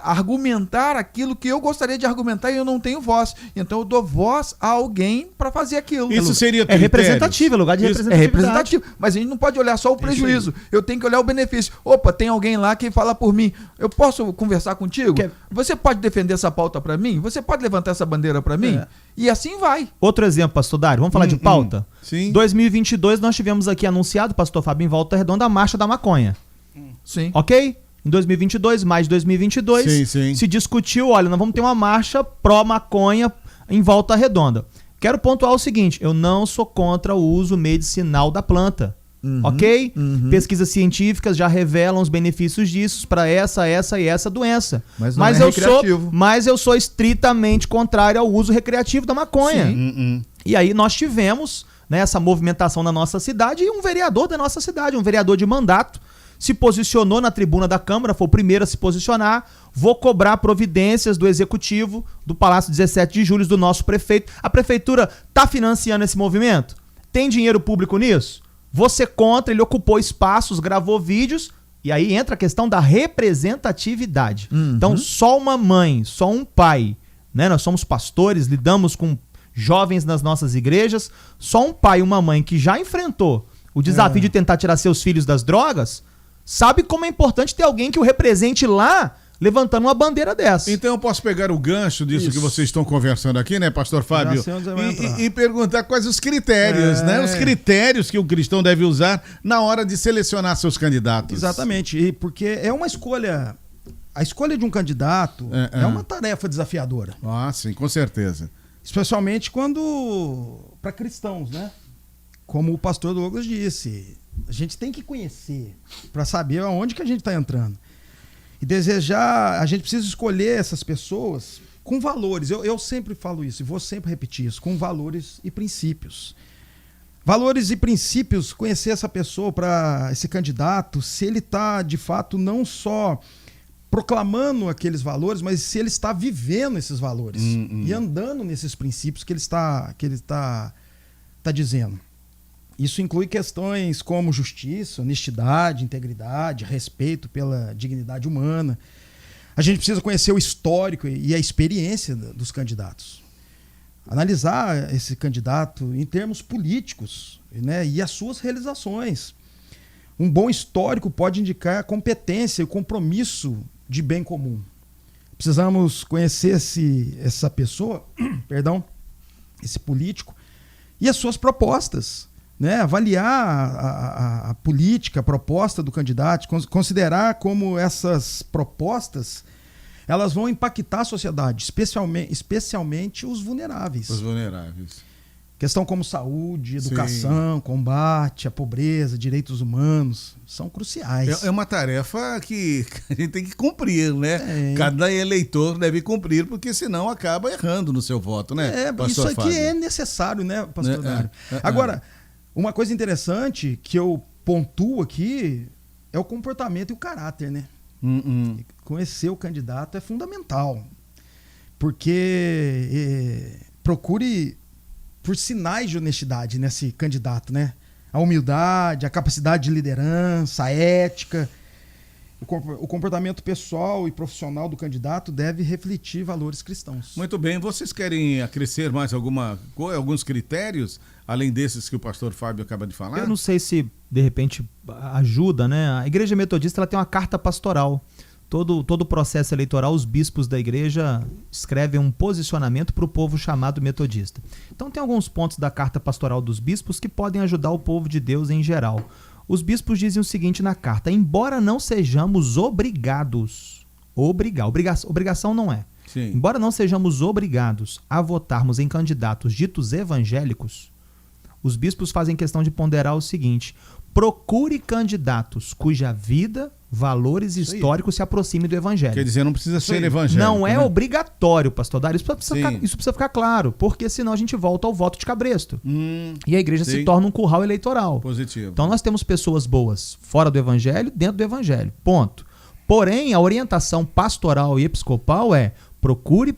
argumentar aquilo que eu gostaria de argumentar e eu não tenho voz. Então eu dou voz a alguém para fazer aquilo. Isso seria representativo, é lugar de representatividade. É representativo, mas a gente não pode olhar só o prejuízo. Eu tenho que olhar o benefício. Opa, tem alguém lá que fala por mim. Eu posso conversar contigo? Você pode defender essa pauta para mim? Você pode levantar essa bandeira para mim? E assim vai. Outro exemplo, pastor Dário, vamos falar de pauta? Sim. 2022 nós tivemos aqui anunciado, pastor Fábio, em Volta Redonda, a Marcha da Maconha. Sim. Ok? Em 2022, mais de 2022, se discutiu, olha, nós vamos ter uma marcha pró-maconha em Volta Redonda. Quero pontuar o seguinte, eu não sou contra o uso medicinal da planta, ok? Pesquisas científicas já revelam os benefícios disso para essa e essa doença. Mas eu sou estritamente contrário ao uso recreativo da maconha. E aí nós tivemos, né, essa movimentação na nossa cidade e um vereador da nossa cidade, um vereador de mandato, se posicionou na tribuna da Câmara, foi o primeiro a se posicionar. Vou cobrar providências do Executivo, do Palácio 17 de Julho, do nosso prefeito. A Prefeitura está financiando esse movimento? Tem dinheiro público nisso? Vou ser contra, ele ocupou espaços, gravou vídeos, e aí entra a questão da representatividade. Então, só uma mãe, só um pai, né? Nós somos pastores, lidamos com jovens nas nossas igrejas, só um pai e uma mãe que já enfrentou o desafio de tentar tirar seus filhos das drogas, sabe como é importante ter alguém que o represente lá, levantando uma bandeira dessa. Então eu posso pegar o gancho disso que vocês estão conversando aqui, né, pastor Fábio? E perguntar quais os critérios, né? Os critérios que o cristão deve usar na hora de selecionar seus candidatos. Exatamente, e porque é uma escolha. A escolha de um candidato é uma tarefa desafiadora. Ah, sim, com certeza. Especialmente quando para cristãos, né? Como o pastor Douglas disse, a gente tem que conhecer para saber aonde que a gente está entrando. E desejar, a gente precisa escolher essas pessoas com valores. Eu sempre falo isso e vou sempre repetir isso, com valores e princípios. Valores e princípios, conhecer essa pessoa, para esse candidato, se ele está de fato não só proclamando aqueles valores, mas se ele está vivendo esses valores e andando nesses princípios que ele está dizendo. Isso inclui questões como justiça, honestidade, integridade, respeito pela dignidade humana. A gente precisa conhecer o histórico e a experiência dos candidatos. Analisar esse candidato em termos políticos, né, e as suas realizações. Um bom histórico pode indicar a competência e o compromisso de bem comum. Precisamos conhecer essa pessoa, esse político, e as suas propostas, né? Avaliar a política, a proposta do candidato, considerar como essas propostas elas vão impactar a sociedade, especialmente os vulneráveis. Os vulneráveis. Questão como saúde, educação, combate à pobreza, direitos humanos, são cruciais. É uma tarefa que a gente tem que cumprir, né? Cada eleitor deve cumprir, porque senão acaba errando no seu voto, né, pastor isso aqui Fábio? É necessário, né, pastor Dário? Agora, uma coisa interessante que eu pontuo aqui é o comportamento e o caráter, né? Conhecer o candidato é fundamental, porque procure por sinais de honestidade nesse candidato, né? A humildade, a capacidade de liderança, a ética, o comportamento pessoal e profissional do candidato deve refletir valores cristãos. Muito bem, vocês querem acrescer mais alguns critérios, além desses que o pastor Fábio acaba de falar? Eu não sei se, de repente, ajuda, né? A Igreja Metodista ela tem uma carta pastoral. Todo o processo eleitoral, os bispos da igreja escrevem um posicionamento para o povo chamado metodista. Então tem alguns pontos da carta pastoral dos bispos que podem ajudar o povo de Deus em geral. Os bispos dizem o seguinte na carta: embora não sejamos obrigados, obrigação não é. Sim. Embora não sejamos obrigados a votarmos em candidatos ditos evangélicos, os bispos fazem questão de ponderar o seguinte: procure candidatos cuja vida, valores históricos se aproximem do evangelho. Quer dizer, não precisa ser evangélico. Não é né? obrigatório, pastor Dário. Isso precisa ficar claro, porque senão a gente volta ao voto de cabresto. E a igreja se torna um curral eleitoral. Positivo. Então nós temos pessoas boas fora do evangelho, dentro do evangelho. Ponto. Porém, a orientação pastoral e episcopal é: procure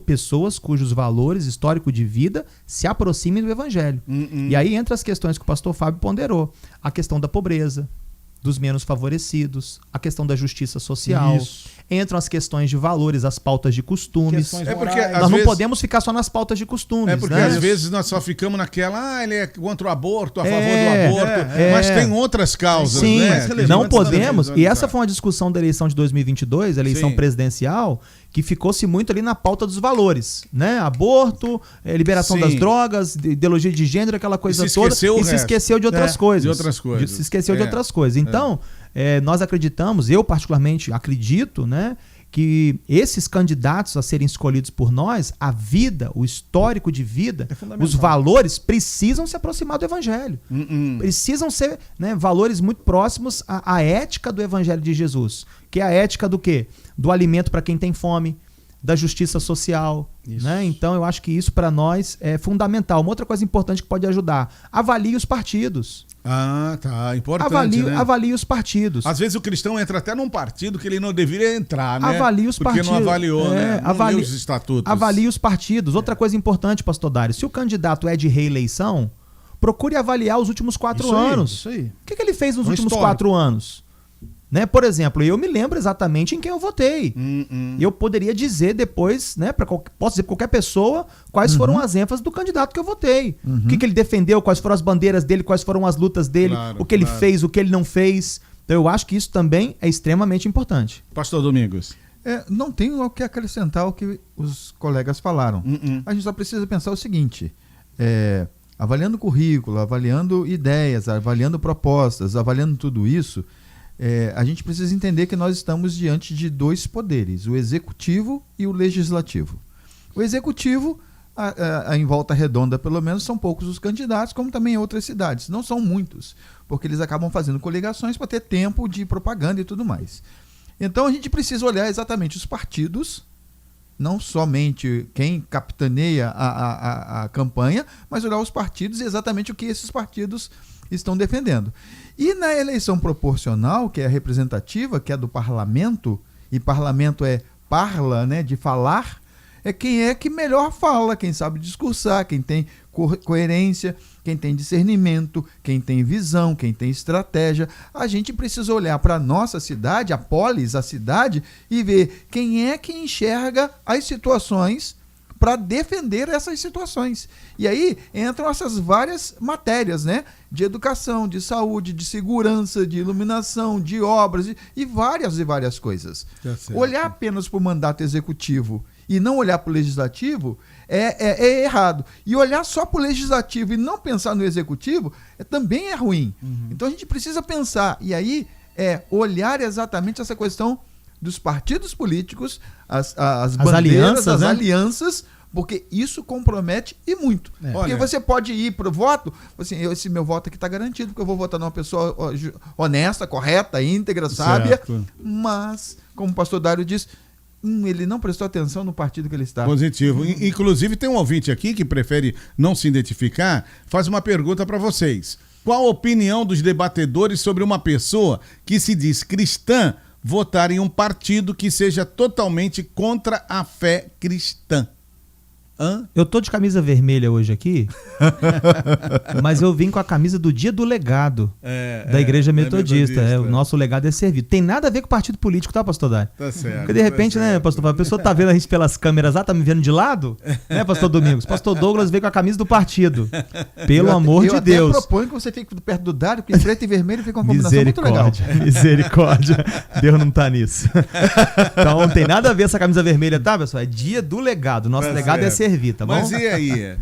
pessoas cujos valores históricos de vida se aproximem do evangelho. E aí entra as questões que o pastor Fábio ponderou. A questão da pobreza, dos menos favorecidos, a questão da justiça social. Isso. Entram as questões de valores, as pautas de costumes. Nós não podemos ficar só nas pautas de costumes. É porque né? às vezes nós só ficamos naquela, ele é contra o aborto, a favor do aborto, mas tem outras causas, Sim, né? Não podemos, e essa foi uma discussão da eleição de 2022, a eleição presidencial, que ficou-se muito ali na pauta dos valores, né? Aborto, liberação das drogas, ideologia de gênero, aquela coisa toda, e se esqueceu de outras coisas. Se esqueceu de outras coisas. Então, nós acreditamos, eu particularmente acredito, né, que esses candidatos a serem escolhidos por nós, a vida, o histórico de vida, os valores precisam se aproximar do evangelho. Precisam ser, né, valores muito próximos à ética do evangelho de Jesus, que é a ética do quê? Do alimento para quem tem fome, da justiça social. Né? Então eu acho que isso para nós é fundamental. Uma outra coisa importante que pode ajudar: avalie os partidos. Ah, tá. Importante, né? Avalie os partidos. Às vezes o cristão entra até num partido que ele não deveria entrar, né? Avalie os partidos. Porque não avaliou, né? Não leu os estatutos. Avalie os partidos. Outra coisa importante, pastor Dário: se o candidato é de reeleição, procure avaliar os últimos 4 anos. Isso aí. O que ele fez nos últimos 4 anos? Né? Por exemplo, eu me lembro exatamente em quem eu votei. Eu poderia dizer depois, né, posso dizer para qualquer pessoa quais foram as ênfases do candidato que eu votei. O que ele defendeu, quais foram as bandeiras dele, quais foram as lutas dele, o que ele fez, o que ele não fez. Então eu acho que isso também é extremamente importante. Pastor Domingos. Não tenho o que acrescentar ao que os colegas falaram. A gente só precisa pensar o seguinte: avaliando currículo, avaliando ideias, avaliando propostas, avaliando tudo isso, a gente precisa entender que nós estamos diante de 2 poderes, o executivo e o legislativo. O executivo, em Volta Redonda pelo menos, são poucos os candidatos, como também em outras cidades. Não são muitos, porque eles acabam fazendo coligações para ter tempo de propaganda e tudo mais. Então a gente precisa olhar exatamente os partidos, não somente quem capitaneia a campanha, mas olhar os partidos e exatamente o que esses partidos estão defendendo. E na eleição proporcional, que é a representativa, que é do parlamento, e parlamento é parla, né, de falar, é quem é que melhor fala, quem sabe discursar, quem tem coerência, quem tem discernimento, quem tem visão, quem tem estratégia. A gente precisa olhar para a nossa cidade, a polis, a cidade, e ver quem é que enxerga as situações para defender essas situações. E aí entram essas várias matérias, né? De educação, de saúde, de segurança, de iluminação, de obras e várias coisas. Olhar apenas para o mandato executivo e não olhar para o legislativo é errado. E olhar só para o legislativo e não pensar no executivo também é ruim. Então a gente precisa pensar. E aí olhar exatamente essa questão dos partidos políticos, as bandeiras, as alianças, porque isso compromete e muito. Porque você pode ir para o voto, assim, esse meu voto aqui está garantido, porque eu vou votar numa pessoa honesta, correta, íntegra, sábia, mas, como o pastor Dário disse, ele não prestou atenção no partido que ele está. Positivo. Inclusive, tem um ouvinte aqui que prefere não se identificar, faz uma pergunta para vocês. Qual a opinião dos debatedores sobre uma pessoa que se diz cristã votar em um partido que seja totalmente contra a fé cristã? Eu tô de camisa vermelha hoje aqui, mas eu vim com a camisa do Dia do Legado da Igreja Metodista. O nosso legado é servido. Tem nada a ver com partido político, tá, pastor Dário? Tá certo. Porque de repente, né, pastor, a pessoa tá vendo a gente pelas câmeras lá, tá me vendo de lado, né, pastor Domingos? Pastor Douglas veio com a camisa do partido. Pelo amor de Deus. Eu proponho que você fique perto do Dário, porque preto e vermelho fica uma combinação muito legal. Misericórdia. Deus não tá nisso. Então não tem nada a ver essa camisa vermelha, tá, pessoal? É Dia do Legado. Nosso legado é servir. Tá bom? Mas e aí?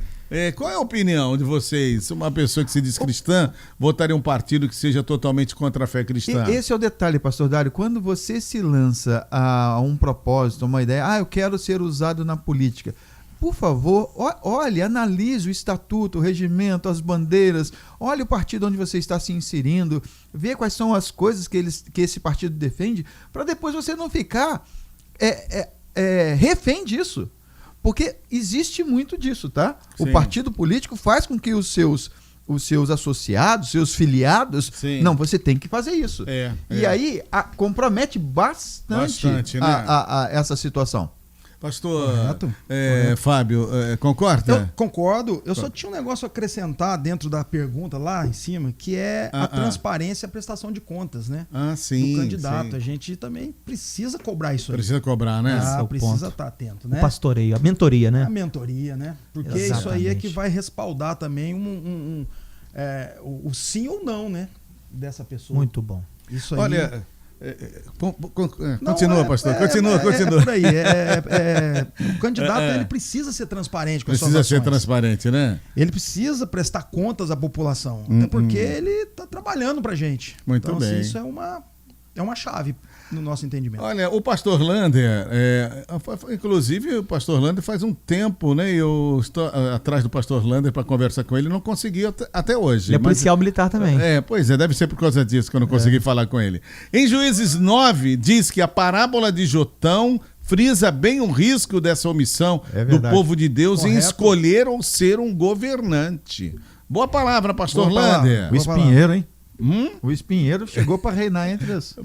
Qual é a opinião de vocês? Uma pessoa que se diz cristã votaria um partido que seja totalmente contra a fé cristã? Esse é o detalhe, pastor Dário. Quando você se lança a um propósito, uma ideia, eu quero ser usado na política. Por favor, olhe, analise o estatuto, o regimento, as bandeiras, olhe o partido onde você está se inserindo, vê quais são as coisas que esse partido defende, para depois você não ficar refém disso. Porque existe muito disso, tá? Sim. O partido político faz com que os seus associados, seus filiados... Sim. Não, você tem que fazer isso. E aí compromete bastante né? Essa situação. Pastor Fábio, concorda? Eu concordo. Eu só tinha um negócio a acrescentar dentro da pergunta lá em cima, que é a transparência e a prestação de contas, né? Sim. Do candidato. Sim. A gente também precisa cobrar isso aí. Precisa cobrar, né? Precisa estar atento, né? O pastoreio, a mentoria, né? A mentoria, né? Porque exatamente. Isso aí é que vai respaldar também o sim ou não, né? Dessa pessoa. Muito bom. Isso aí. Olha... Continua, pastor. Continua. É por aí. O candidato ele precisa ser transparente com as suas ações. Precisa ser transparente, né? Ele precisa prestar contas à população. Até porque ele está trabalhando pra gente. Muito bem. Assim, isso é uma chave no nosso entendimento. Olha, o pastor Lander, inclusive o pastor Lander faz um tempo, né? Eu estou atrás do pastor Lander para conversar com ele, não consegui até hoje. Ele é policial militar também. Pois é, deve ser por causa disso que eu não consegui falar com ele. Em Juízes 9, diz que a parábola de Jotão frisa bem o risco dessa omissão do povo de Deus em escolher ou ser um governante. Boa palavra, pastor Lander. O espinheiro, hein? O espinheiro chegou para reinar entre as...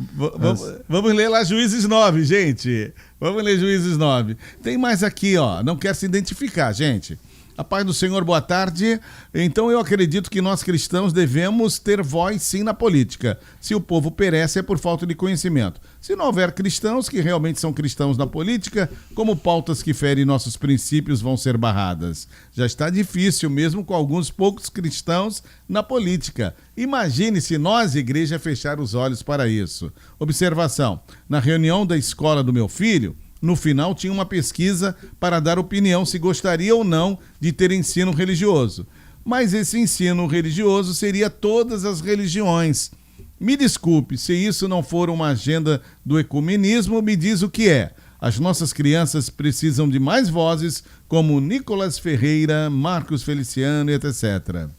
Vamos ler lá Juízes 9, gente. Vamos ler Juízes 9. Tem mais aqui, não quer se identificar, gente. A paz do Senhor, boa tarde. Então eu acredito que nós cristãos devemos ter voz sim na política. Se o povo perece é por falta de conhecimento. Se não houver cristãos que realmente são cristãos na política, como pautas que ferem nossos princípios vão ser barradas. Já está difícil mesmo com alguns poucos cristãos na política. Imagine se nós, igreja, fechar os olhos para isso. Observação. Na reunião da escola do meu filho, no final tinha uma pesquisa para dar opinião se gostaria ou não de ter ensino religioso. Mas esse ensino religioso seria todas as religiões. Me desculpe, se isso não for uma agenda do ecumenismo, me diz o que é. As nossas crianças precisam de mais vozes como Nicolas Ferreira, Marcos Feliciano e etc.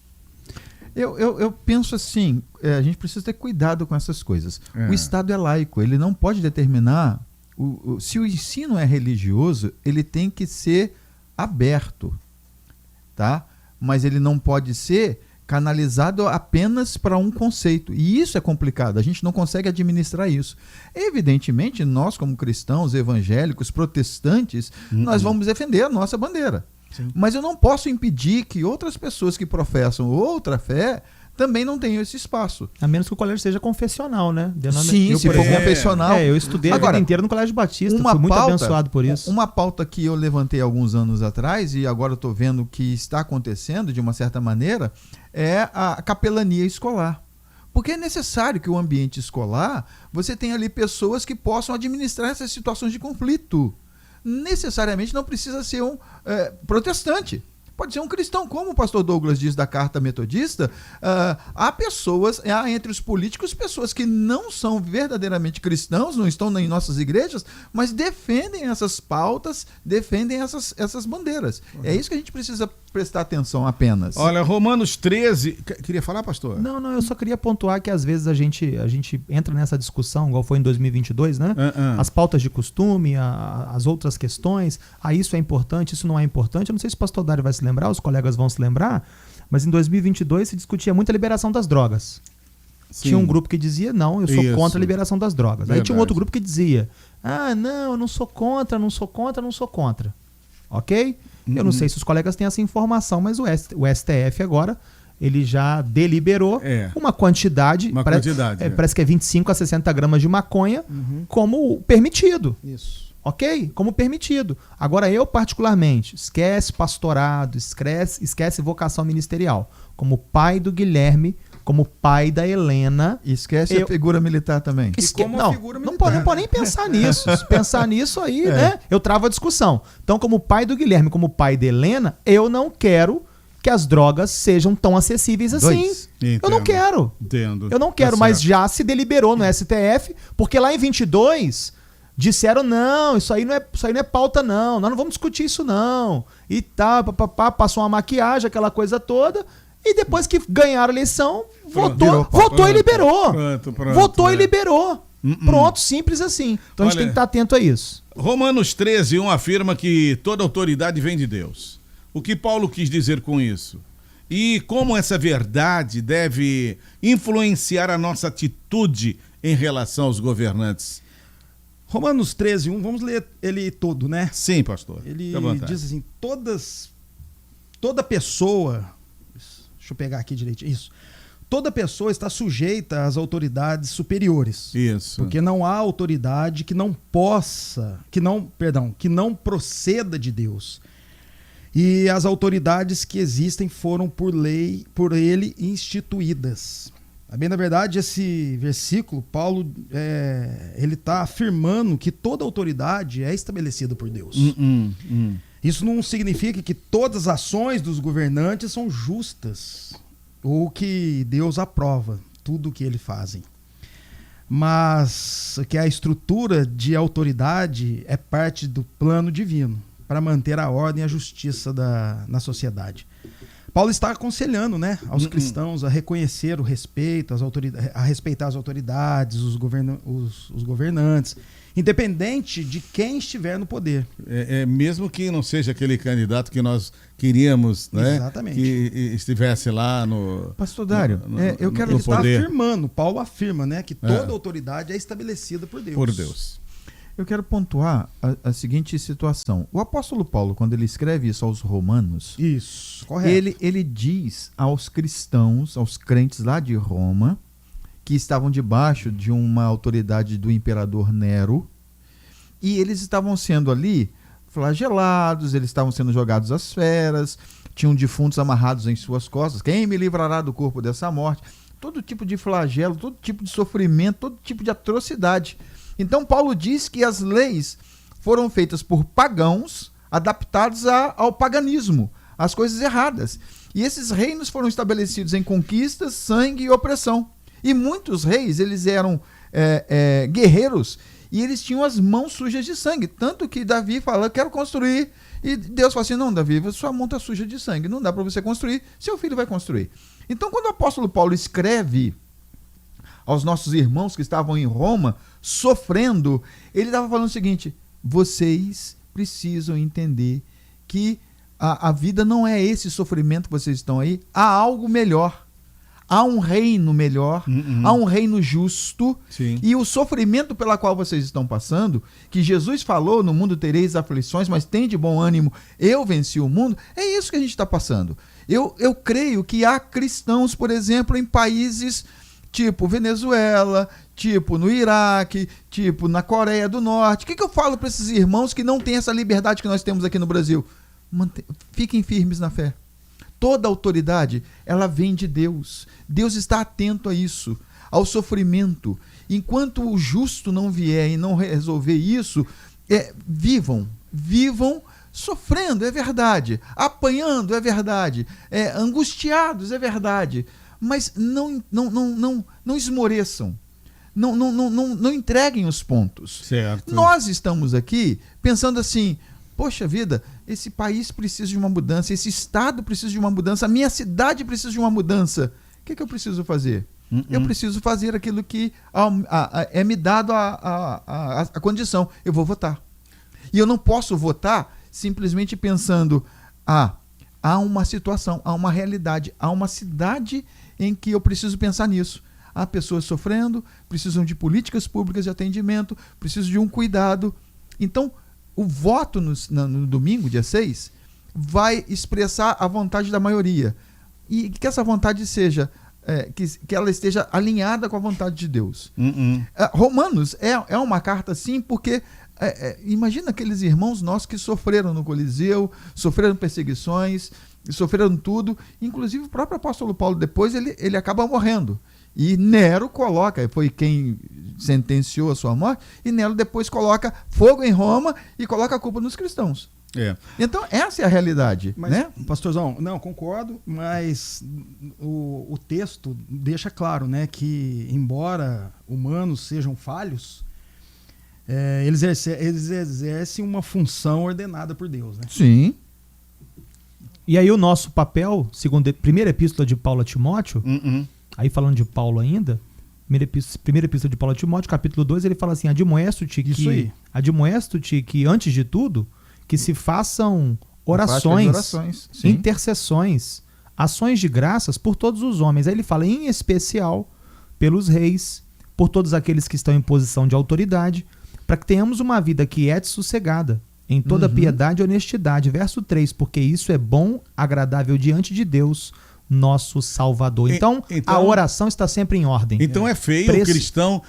Eu penso assim, a gente precisa ter cuidado com essas coisas. O Estado é laico, ele não pode determinar... se o ensino é religioso, ele tem que ser aberto, tá? Mas ele não pode ser canalizado apenas para um conceito. E isso é complicado, a gente não consegue administrar isso. Evidentemente, nós como cristãos, evangélicos, protestantes, nós vamos defender a nossa bandeira. Sim. Mas eu não posso impedir que outras pessoas que professam outra fé também não tenham esse espaço. A menos que o colégio seja confessional, né? Sim, eu, se for confessional. eu estudei a vida inteira no Colégio Batista, fui muito abençoado por isso. Uma pauta que eu levantei alguns anos atrás, e agora eu estou vendo que está acontecendo de uma certa maneira, é a capelania escolar. Porque é necessário que o ambiente escolar, você tenha ali pessoas que possam administrar essas situações de conflito. Necessariamente não precisa ser um protestante. Pode ser um cristão, como o pastor Douglas diz da carta metodista. Há pessoas, entre os políticos, pessoas que não são verdadeiramente cristãos, não estão em nossas igrejas, mas defendem essas pautas, defendem essas bandeiras. É isso que a gente precisa prestar atenção apenas. Olha, Romanos 13... Queria falar, pastor? Não, eu só queria pontuar que às vezes a gente entra nessa discussão, igual foi em 2022, né? As pautas de costume, as outras questões, isso é importante, isso não é importante. Eu não sei se o pastor Dário vai se lembrar, os colegas vão se lembrar, mas em 2022 se discutia muito a liberação das drogas. Sim. Tinha um grupo que dizia, não, eu sou contra a liberação das drogas. Verdade. Aí tinha um outro grupo que dizia, não, eu não sou contra. Ok? Eu não sei se os colegas têm essa informação, mas o STF agora, ele já deliberou uma quantidade, parece que é 25 a 60 gramas de maconha, como permitido. Isso. Ok? Como permitido. Agora eu, particularmente, esquece pastorado, esquece vocação ministerial. Como pai do Guilherme, como pai da Helena... Esquece a figura militar também. Não pode nem pensar nisso. Se pensar nisso aí, né? Eu travo a discussão. Então, como pai do Guilherme, como pai da Helena, eu não quero que as drogas sejam tão acessíveis assim. Eu não quero. Entendo. Eu não quero, mas já se deliberou no STF, porque lá em 22... disseram, não, isso aí não é pauta, não. Nós não vamos discutir isso, não. E tá, passou uma maquiagem, aquela coisa toda. E depois que ganharam a eleição, votou e liberou. Votou e liberou. Pronto, simples assim. Então a gente tem que estar atento a isso. Romanos 13:1 afirma que toda autoridade vem de Deus. O que Paulo quis dizer com isso? E como essa verdade deve influenciar a nossa atitude em relação aos governantes? Romanos 13:1, vamos ler ele todo, né? Sim, pastor. Ele diz assim, toda pessoa, deixa eu pegar aqui direitinho, isso. Toda pessoa está sujeita às autoridades superiores. Isso. Porque não há autoridade que não proceda de Deus. E as autoridades que existem foram por ele instituídas. Bem, na verdade, esse versículo, Paulo, ele está afirmando que toda autoridade é estabelecida por Deus. Isso não significa que todas as ações dos governantes são justas ou que Deus aprova tudo o que eles fazem. Mas que a estrutura de autoridade é parte do plano divino para manter a ordem e a justiça na sociedade. Paulo está aconselhando, né, aos cristãos a reconhecer o respeito, a respeitar as autoridades, os governantes, independente de quem estiver no poder. Mesmo que não seja aquele candidato que nós queríamos, né? Exatamente. Que estivesse lá no... Pastor Dário, eu quero... Ele está afirmando, Paulo afirma, né, que toda autoridade é estabelecida por Deus. Por Deus. Eu quero pontuar a seguinte situação. O apóstolo Paulo, quando ele escreve isso aos romanos, isso, correto. Ele diz aos cristãos, aos crentes lá de Roma, que estavam debaixo de uma autoridade do imperador Nero, e eles estavam sendo ali flagelados, eles estavam sendo jogados às feras, tinham defuntos amarrados em suas costas. Quem me livrará do corpo dessa morte? Todo tipo de flagelo, todo tipo de sofrimento, todo tipo de atrocidade. Então Paulo diz que as leis foram feitas por pagãos, adaptados ao paganismo, às coisas erradas. E esses reinos foram estabelecidos em conquistas, sangue e opressão. E muitos reis, eles eram guerreiros e eles tinham as mãos sujas de sangue. Tanto que Davi fala, quero construir. E Deus fala assim, não, Davi, sua mão está suja de sangue, não dá para você construir, seu filho vai construir. Então quando o apóstolo Paulo escreve aos nossos irmãos que estavam em Roma, sofrendo, ele estava falando o seguinte, vocês precisam entender que a vida não é esse sofrimento que vocês estão aí, há algo melhor. Há um reino melhor, há um reino justo. Sim. E o sofrimento pela qual vocês estão passando, que Jesus falou, no mundo tereis aflições, mas tem de bom ânimo, eu venci o mundo, é isso que a gente está passando. Eu creio que há cristãos, por exemplo, em países tipo Venezuela, tipo no Iraque, tipo na Coreia do Norte. O que eu falo para esses irmãos que não têm essa liberdade que nós temos aqui no Brasil? Fiquem firmes na fé. Toda autoridade, ela vem de Deus. Deus está atento a isso, ao sofrimento. Enquanto o justo não vier e não resolver isso, vivam sofrendo, é verdade. Apanhando, é verdade. Angustiados, é verdade. Mas não esmoreçam. Não entreguem os pontos. Certo. Nós estamos aqui pensando assim, poxa vida, esse país precisa de uma mudança, esse estado precisa de uma mudança, a minha cidade precisa de uma mudança. O que eu preciso fazer? Eu preciso fazer aquilo que é me dado a condição. Eu vou votar. E eu não posso votar simplesmente pensando, há uma situação, há uma realidade, há uma cidade em que eu preciso pensar nisso. Há pessoas sofrendo, precisam de políticas públicas de atendimento, precisam de um cuidado. Então, o voto no domingo, dia 6, vai expressar a vontade da maioria. E que essa vontade seja, que ela esteja alinhada com a vontade de Deus. Romanos é uma carta assim, porque imagina aqueles irmãos nossos que sofreram no Coliseu, sofreram perseguições, sofreram tudo. Inclusive o próprio apóstolo Paulo, depois ele acaba morrendo. E Nero foi quem sentenciou a sua morte, e Nero depois coloca fogo em Roma e coloca a culpa nos cristãos. Então essa é a realidade. Mas, né? Pastorzão, não, concordo, mas o texto deixa claro, né, que embora humanos sejam falhos, eles exercem uma função ordenada por Deus, né? Sim. E aí o nosso papel, segundo a primeira epístola de Paulo a Timóteo, aí falando de Paulo ainda, primeira epístola de Paulo a Timóteo, capítulo 2, ele fala assim, admoesto-te que antes de tudo, que se façam orações, intercessões, ações de graças por todos os homens. Aí ele fala, em especial, pelos reis, por todos aqueles que estão em posição de autoridade, para que tenhamos uma vida quieta e sossegada, em toda piedade e honestidade. Verso 3, porque isso é bom, agradável diante de Deus, nosso Salvador. Então, a oração está sempre em ordem. Então é feio o cristão,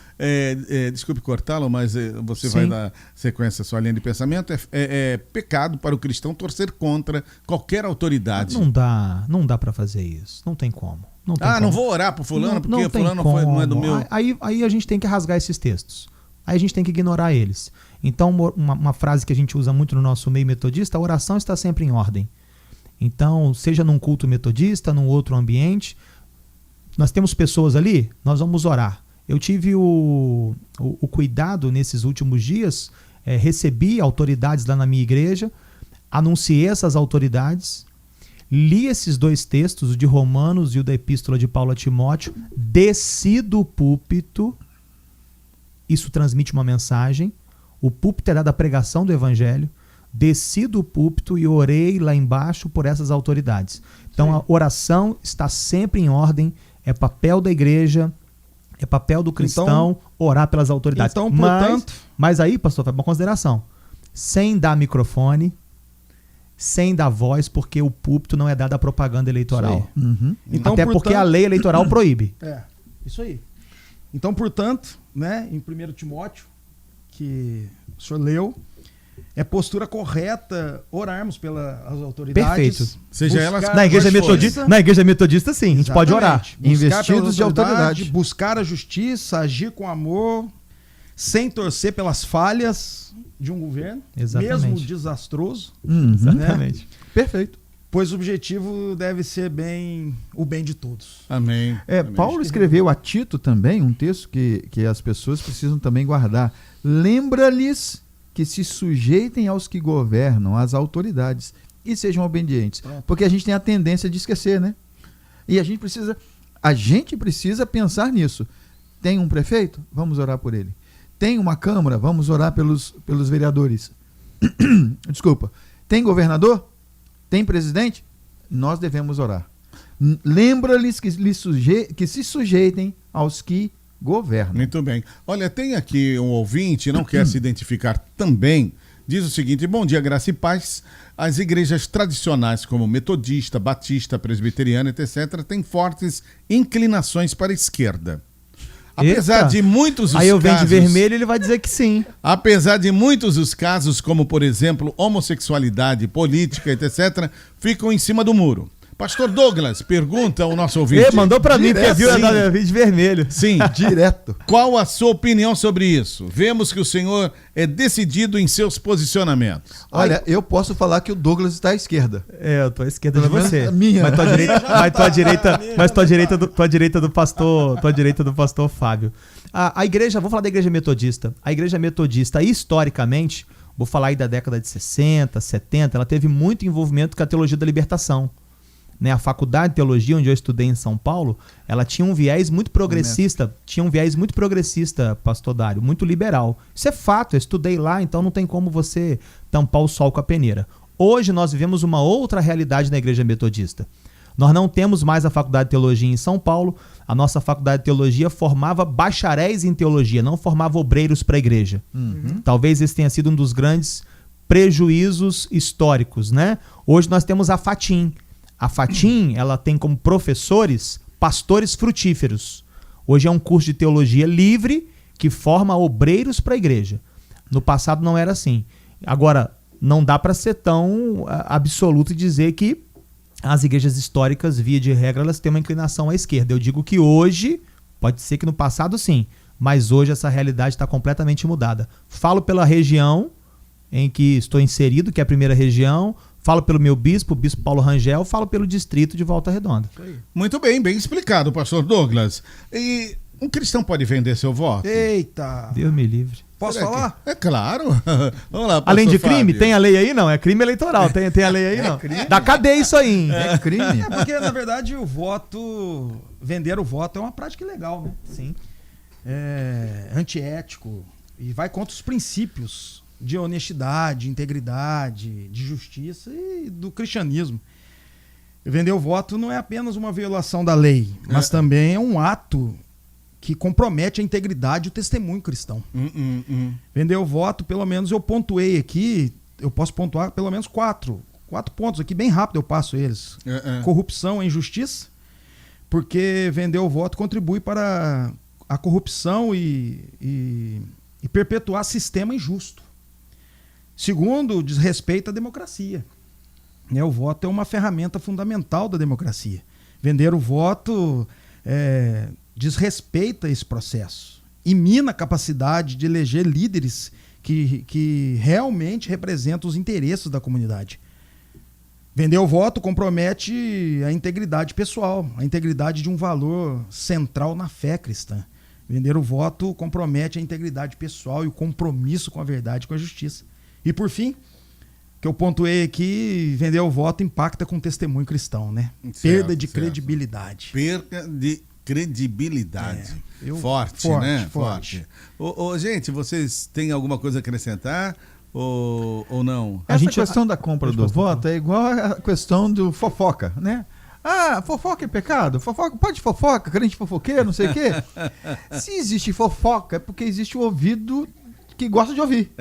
desculpe cortá-lo, mas você vai dar sequência à sua linha de pensamento, é pecado para o cristão torcer contra qualquer autoridade. Não dá para fazer isso, não tem como. Não vou orar por fulano, porque fulano não é do meu... Aí a gente tem que rasgar esses textos. Aí a gente tem que ignorar eles. Então, uma frase que a gente usa muito no nosso meio metodista, a oração está sempre em ordem. Então, seja num culto metodista, num outro ambiente, nós temos pessoas ali, nós vamos orar. Eu tive o cuidado nesses últimos dias, recebi autoridades lá na minha igreja, anunciei essas autoridades, li esses dois textos, o de Romanos e o da Epístola de Paulo a Timóteo, desci do púlpito, isso transmite uma mensagem, o púlpito é dado a pregação do evangelho, desci do púlpito e orei lá embaixo por essas autoridades. Então a oração está sempre em ordem, é papel da igreja, é papel do cristão orar pelas autoridades. Então, portanto... Mas aí, pastor, foi uma consideração, sem dar microfone, sem dar voz, porque o púlpito não é dado a propaganda eleitoral. Então, até porque a lei eleitoral proíbe. Isso aí. Então, portanto, né, em 1 Timóteo, que o senhor leu, é postura correta orarmos pelas autoridades. Perfeito. Seja elas na igreja metodista, sim, a gente pode orar. Investidos de autoridade. Buscar a justiça, agir com amor, sem torcer pelas falhas de um governo, mesmo desastroso. Exatamente. Né? Perfeito. Pois o objetivo deve ser o bem de todos. Amém. Paulo escreveu a Tito também um texto que as pessoas precisam também guardar. Lembra-lhes que se sujeitem aos que governam, às autoridades, e sejam obedientes. Porque a gente tem a tendência de esquecer, né? E a gente precisa pensar nisso. Tem um prefeito? Vamos orar por ele. Tem uma Câmara? Vamos orar pelos vereadores. Desculpa. Tem governador? tem presidente, nós devemos orar. Lembra-lhes que se sujeitem aos que governam. Muito bem. Olha, tem aqui um ouvinte, não quer se identificar também, diz o seguinte: bom dia, graça e paz. As igrejas tradicionais como metodista, batista, presbiteriana, etc., têm fortes inclinações para a esquerda. Apesar Eita. de muitos os Aí eu venho de casos... vermelho, ele vai dizer que sim. Apesar de muitos os casos, como por exemplo, homossexualidade, política, etc., ficam em cima do muro. Pastor Douglas, pergunta ao nosso ouvinte. Mandou pra mim, porque viu Sim. eu vídeo de vermelho. Sim. Direto. Qual a sua opinião sobre isso? Vemos que o senhor é decidido em seus posicionamentos. Olha, eu posso falar que o Douglas está à esquerda. Eu tô à esquerda de Pelo menos você. a minha. Mas tô à direita do pastor Fábio. A igreja, vou falar da igreja metodista. A igreja metodista, historicamente, vou falar aí da década de 60, 70, ela teve muito envolvimento com a teologia da libertação. Né, a faculdade de teologia, onde eu estudei em São Paulo, ela tinha um viés muito progressista, pastor Dário, muito liberal. Isso é fato, eu estudei lá, então não tem como você tampar o sol com a peneira. Hoje nós vivemos uma outra realidade na igreja metodista. Nós não temos mais a faculdade de teologia em São Paulo, a nossa faculdade de teologia formava bacharéis em teologia, não formava obreiros para a igreja. Talvez esse tenha sido um dos grandes prejuízos históricos, né? Hoje nós temos a FATIM. A FATIM, ela tem como professores pastores frutíferos. Hoje é um curso de teologia livre que forma obreiros para a igreja. No passado não era assim. Agora, não dá para ser tão absoluto e dizer que as igrejas históricas, via de regra, elas têm uma inclinação à esquerda. Eu digo que hoje, pode ser que no passado sim, mas hoje essa realidade está completamente mudada. Falo pela região em que estou inserido, que é a primeira região, falo pelo meu bispo, o bispo Paulo Rangel, falo pelo distrito de Volta Redonda. Muito bem, bem explicado, pastor Douglas. E um cristão pode vender seu voto? Eita! Deus me livre. Posso Será falar? É claro. Vamos lá, pastor Além de crime, Fábio. tem a lei aí? Não, é crime eleitoral. Tem a lei aí? Não. Da cadeia isso aí, hein? É crime. É porque, na verdade, vender o voto é uma prática ilegal, né? Sim. É antiético e vai contra os princípios de honestidade, integridade, de justiça e do cristianismo. Vender o voto não é apenas uma violação da lei, mas também é um ato que compromete a integridade e o testemunho cristão. Vender o voto, pelo menos eu pontuei aqui, eu posso pontuar pelo menos quatro pontos aqui, bem rápido eu passo eles. Corrupção e injustiça, porque vender o voto contribui para a corrupção e perpetuar sistema injusto. Segundo, desrespeito à democracia. O voto é uma ferramenta fundamental da democracia. Vender o voto desrespeita esse processo e mina a capacidade de eleger líderes que realmente representam os interesses da comunidade. Vender o voto compromete a integridade pessoal, a integridade de um valor central na fé cristã. Vender o voto compromete a integridade pessoal e o compromisso com a verdade e com a justiça. E por fim, que eu pontuei aqui, vender o voto impacta com o testemunho cristão, né? Perda de credibilidade. Perda de credibilidade. Forte, né? Forte. Gente, vocês têm alguma coisa a acrescentar ou não? Essa questão da compra do voto é igual a questão do fofoca, né? Ah, fofoca é pecado? Pode fofoca, crente fofoqueiro, não sei o quê. Se existe fofoca, é porque existe o ouvido que gosta de ouvir.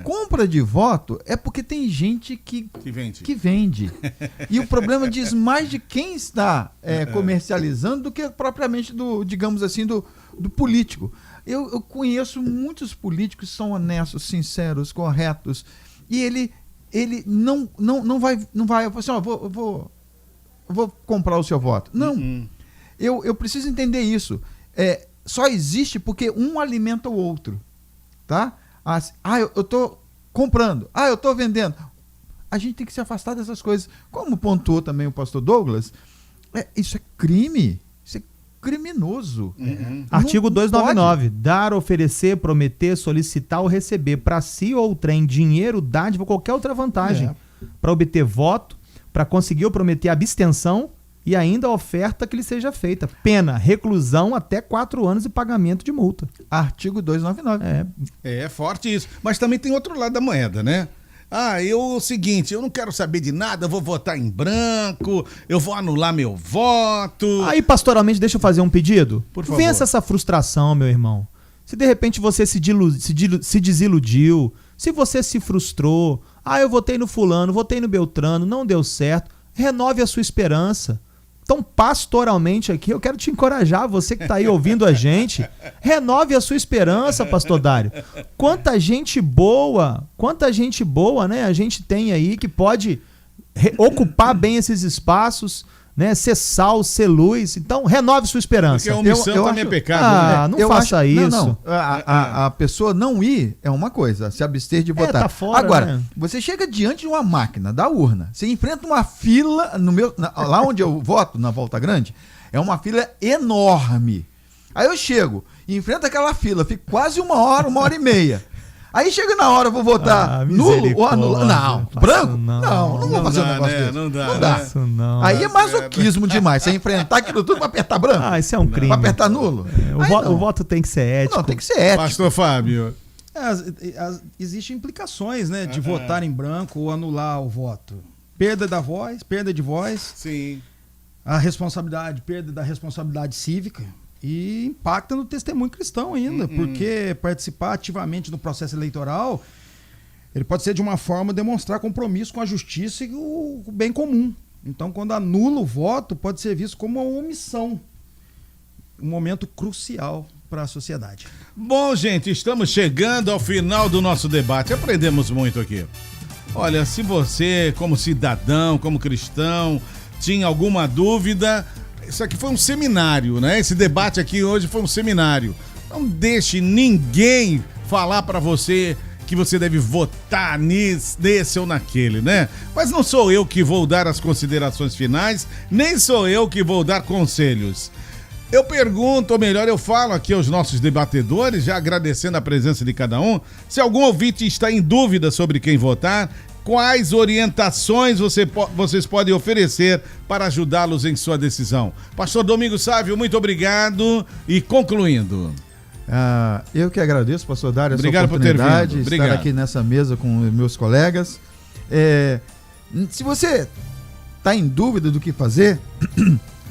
Compra de voto é porque tem gente que vende. E o problema diz mais de quem está comercializando do que propriamente do, digamos assim, do político. Eu conheço muitos políticos que são honestos, sinceros, corretos, e ele não vai falar assim, eu vou comprar o seu voto. Não. Eu preciso entender isso. Só existe porque um alimenta o outro. Tá? Eu estou comprando. Eu estou vendendo. A gente tem que se afastar dessas coisas. Como pontuou também o pastor Douglas, isso é crime. Isso é criminoso. Artigo 299. Dar, oferecer, prometer, solicitar ou receber para si ou trem, dinheiro, dádiva ou qualquer outra vantagem para obter voto, para conseguir ou prometer abstenção e ainda a oferta que lhe seja feita. Pena, reclusão até 4 anos e pagamento de multa. Artigo 299. É forte isso. Mas também tem outro lado da moeda, né? o seguinte, eu não quero saber de nada, eu vou votar em branco, eu vou anular meu voto. Aí, pastoralmente, deixa eu fazer um pedido. Por favor. Vença essa frustração, meu irmão. Se de repente você se desiludiu, se você se frustrou, eu votei no fulano, votei no Beltrano, não deu certo, renove a sua esperança. Então, pastoralmente aqui, eu quero te encorajar, você que está aí ouvindo a gente, renove a sua esperança, pastor Dário. Quanta gente boa, né, a gente tem aí que pode ocupar bem esses espaços, né, ser sal, ser luz. Então, renove sua esperança. Porque a omissão também é pecado, né? Não faça isso. Não. A pessoa não ir é uma coisa, se abster de votar. Tá fora, agora, né? você chega diante de uma máquina, da urna, você enfrenta uma fila, lá onde eu voto, na Volta Grande, é uma fila enorme. Aí eu chego, enfrento aquela fila, fico quase 1 hora, 1h30. Aí chega na hora, eu vou votar nulo ou anulado. Não, branco? Não vou fazer um negócio desse. Não dá. Não dá. Não. Aí é masoquismo demais. Você enfrentar aquilo tudo pra apertar branco. Isso é um crime. Pra apertar nulo. O voto tem que ser ético. Não, tem que ser ético. Pastor Fábio. Existem implicações, né, de votar em branco ou anular o voto. Perda de voz, Sim. perda da responsabilidade cívica. E impacta no testemunho cristão ainda, porque participar ativamente no processo eleitoral, ele pode ser de uma forma demonstrar compromisso com a justiça e o bem comum. Então, quando anula o voto, pode ser visto como uma omissão. Um momento crucial para a sociedade. Bom, gente, estamos chegando ao final do nosso debate. Aprendemos muito aqui. Olha, se você, como cidadão, como cristão, tinha alguma dúvida... Isso aqui foi um seminário, né? Esse debate aqui hoje foi um seminário. Não deixe ninguém falar pra você que você deve votar nesse ou naquele, né? Mas não sou eu que vou dar as considerações finais, nem sou eu que vou dar conselhos. Eu pergunto, ou melhor, eu falo aqui aos nossos debatedores, já agradecendo a presença de cada um, se algum ouvinte está em dúvida sobre quem votar, quais orientações vocês podem oferecer para ajudá-los em sua decisão. Pastor Domingos Sávio, muito obrigado. E concluindo. Eu que agradeço, pastor Dário, obrigado a sua oportunidade por ter vindo. Estar aqui nessa mesa com meus colegas. Se você está em dúvida do que fazer,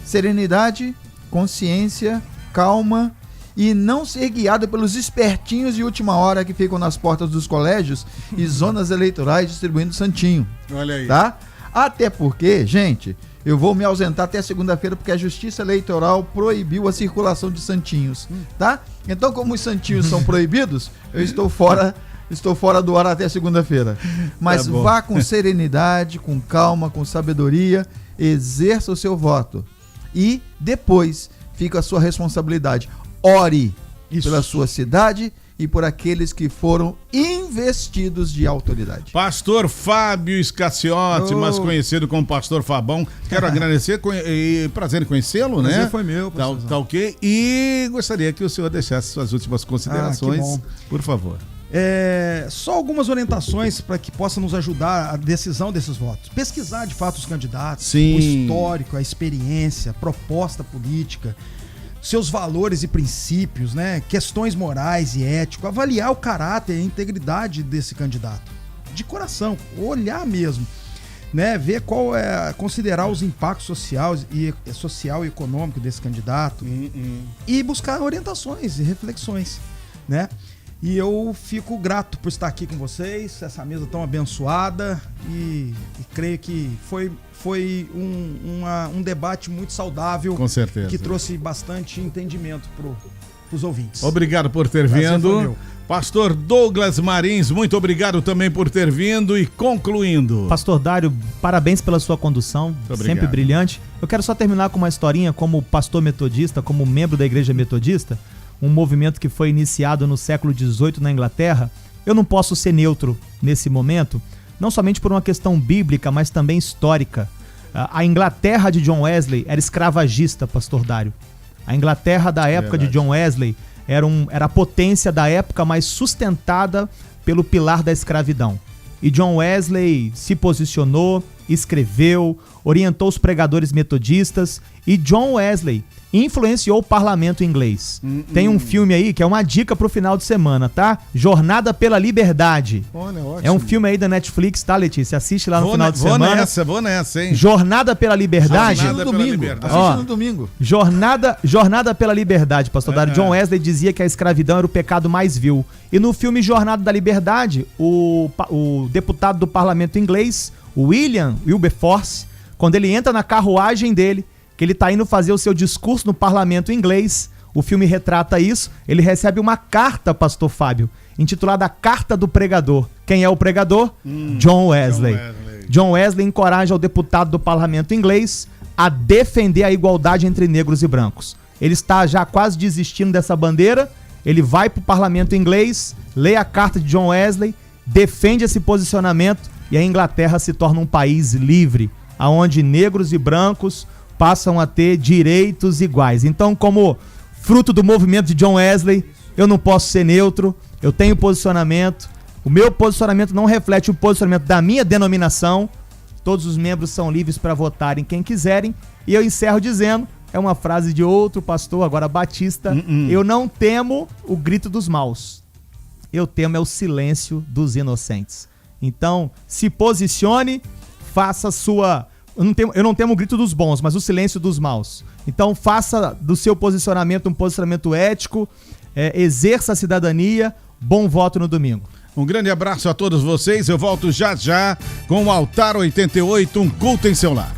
serenidade, consciência, calma e não ser guiado pelos espertinhos de última hora que ficam nas portas dos colégios e zonas eleitorais distribuindo santinho. Olha aí. Tá? Até porque, gente, eu vou me ausentar até segunda-feira porque a Justiça Eleitoral proibiu a circulação de santinhos, tá? Então, como os santinhos são proibidos, eu estou fora do ar até segunda-feira. Mas Tá bom. vá com serenidade, com calma, com sabedoria, exerça o seu voto. E depois fica a sua responsabilidade. Ore pela sua cidade e por aqueles que foram investidos de autoridade. Pastor Fábio Escaciotti, mais conhecido como Pastor Fabão. Quero agradecer e prazer em conhecê-lo, né? Prazer foi meu, pastorzão. Tá ok? E gostaria que o senhor deixasse suas últimas considerações, que bom. por favor. Só algumas orientações para que possa nos ajudar a decisão desses votos. Pesquisar de fato os candidatos, Sim. o histórico, a experiência, a proposta política, seus valores e princípios, né? Questões morais e éticas, avaliar o caráter e a integridade desse candidato. De coração, olhar mesmo, né? Ver considerar os impactos social e econômico desse candidato e buscar orientações e reflexões, né? E eu fico grato por estar aqui com vocês, essa mesa tão abençoada e creio que foi um debate muito saudável. Com certeza. Que trouxe bastante entendimento para os ouvintes. Obrigado por ter Prazer foi vindo. meu. Pastor Douglas Marins, muito obrigado também por ter vindo e concluindo. Pastor Dário, parabéns pela sua condução, obrigado. sempre brilhante. Eu quero só terminar com uma historinha como pastor metodista, como membro da Igreja Metodista, um movimento que foi iniciado no século XVIII na Inglaterra. Eu não posso ser neutro nesse momento, não somente por uma questão bíblica, mas também histórica. A Inglaterra de John Wesley era escravagista, pastor Dário. A Inglaterra da época de John Wesley era a potência da época, mas sustentada pelo pilar da escravidão. E John Wesley se posicionou, escreveu, orientou os pregadores metodistas, e John Wesley influenciou o parlamento inglês. Tem um filme aí que é uma dica pro final de semana, tá? Jornada pela Liberdade. Olha, ótimo. É um filme aí da Netflix, tá, Letícia? Assiste lá no final de semana. Vou nessa, hein? Jornada pela Liberdade. Jornada no pela domingo. Liberdade. Assiste Ó. no domingo. Jornada pela Liberdade, pastor Dário. John Wesley dizia que a escravidão era o pecado mais vil. E no filme Jornada da Liberdade, o deputado do parlamento inglês, William Wilberforce, quando ele entra na carruagem dele, que ele tá indo fazer o seu discurso no parlamento inglês, o filme retrata isso, ele recebe uma carta, pastor Fábio, intitulada Carta do Pregador. Quem é o pregador? John Wesley. John Wesley encoraja o deputado do parlamento inglês a defender a igualdade entre negros e brancos. Ele está já quase desistindo dessa bandeira, ele vai para o parlamento inglês, lê a carta de John Wesley, defende esse posicionamento e a Inglaterra se torna um país livre, onde negros e brancos passam a ter direitos iguais. Então, como fruto do movimento de John Wesley, eu não posso ser neutro, eu tenho posicionamento, o meu posicionamento não reflete o posicionamento da minha denominação, todos os membros são livres para votarem quem quiserem, e eu encerro dizendo, é uma frase de outro pastor, agora batista, eu não temo o grito dos maus, eu temo é o silêncio dos inocentes. Então, se posicione, faça sua... Eu não temo o grito dos bons, mas o silêncio dos maus. Então faça do seu posicionamento um posicionamento ético, exerça a cidadania, bom voto no domingo. Um grande abraço a todos vocês, eu volto já com o Altar 88, um culto em seu lar.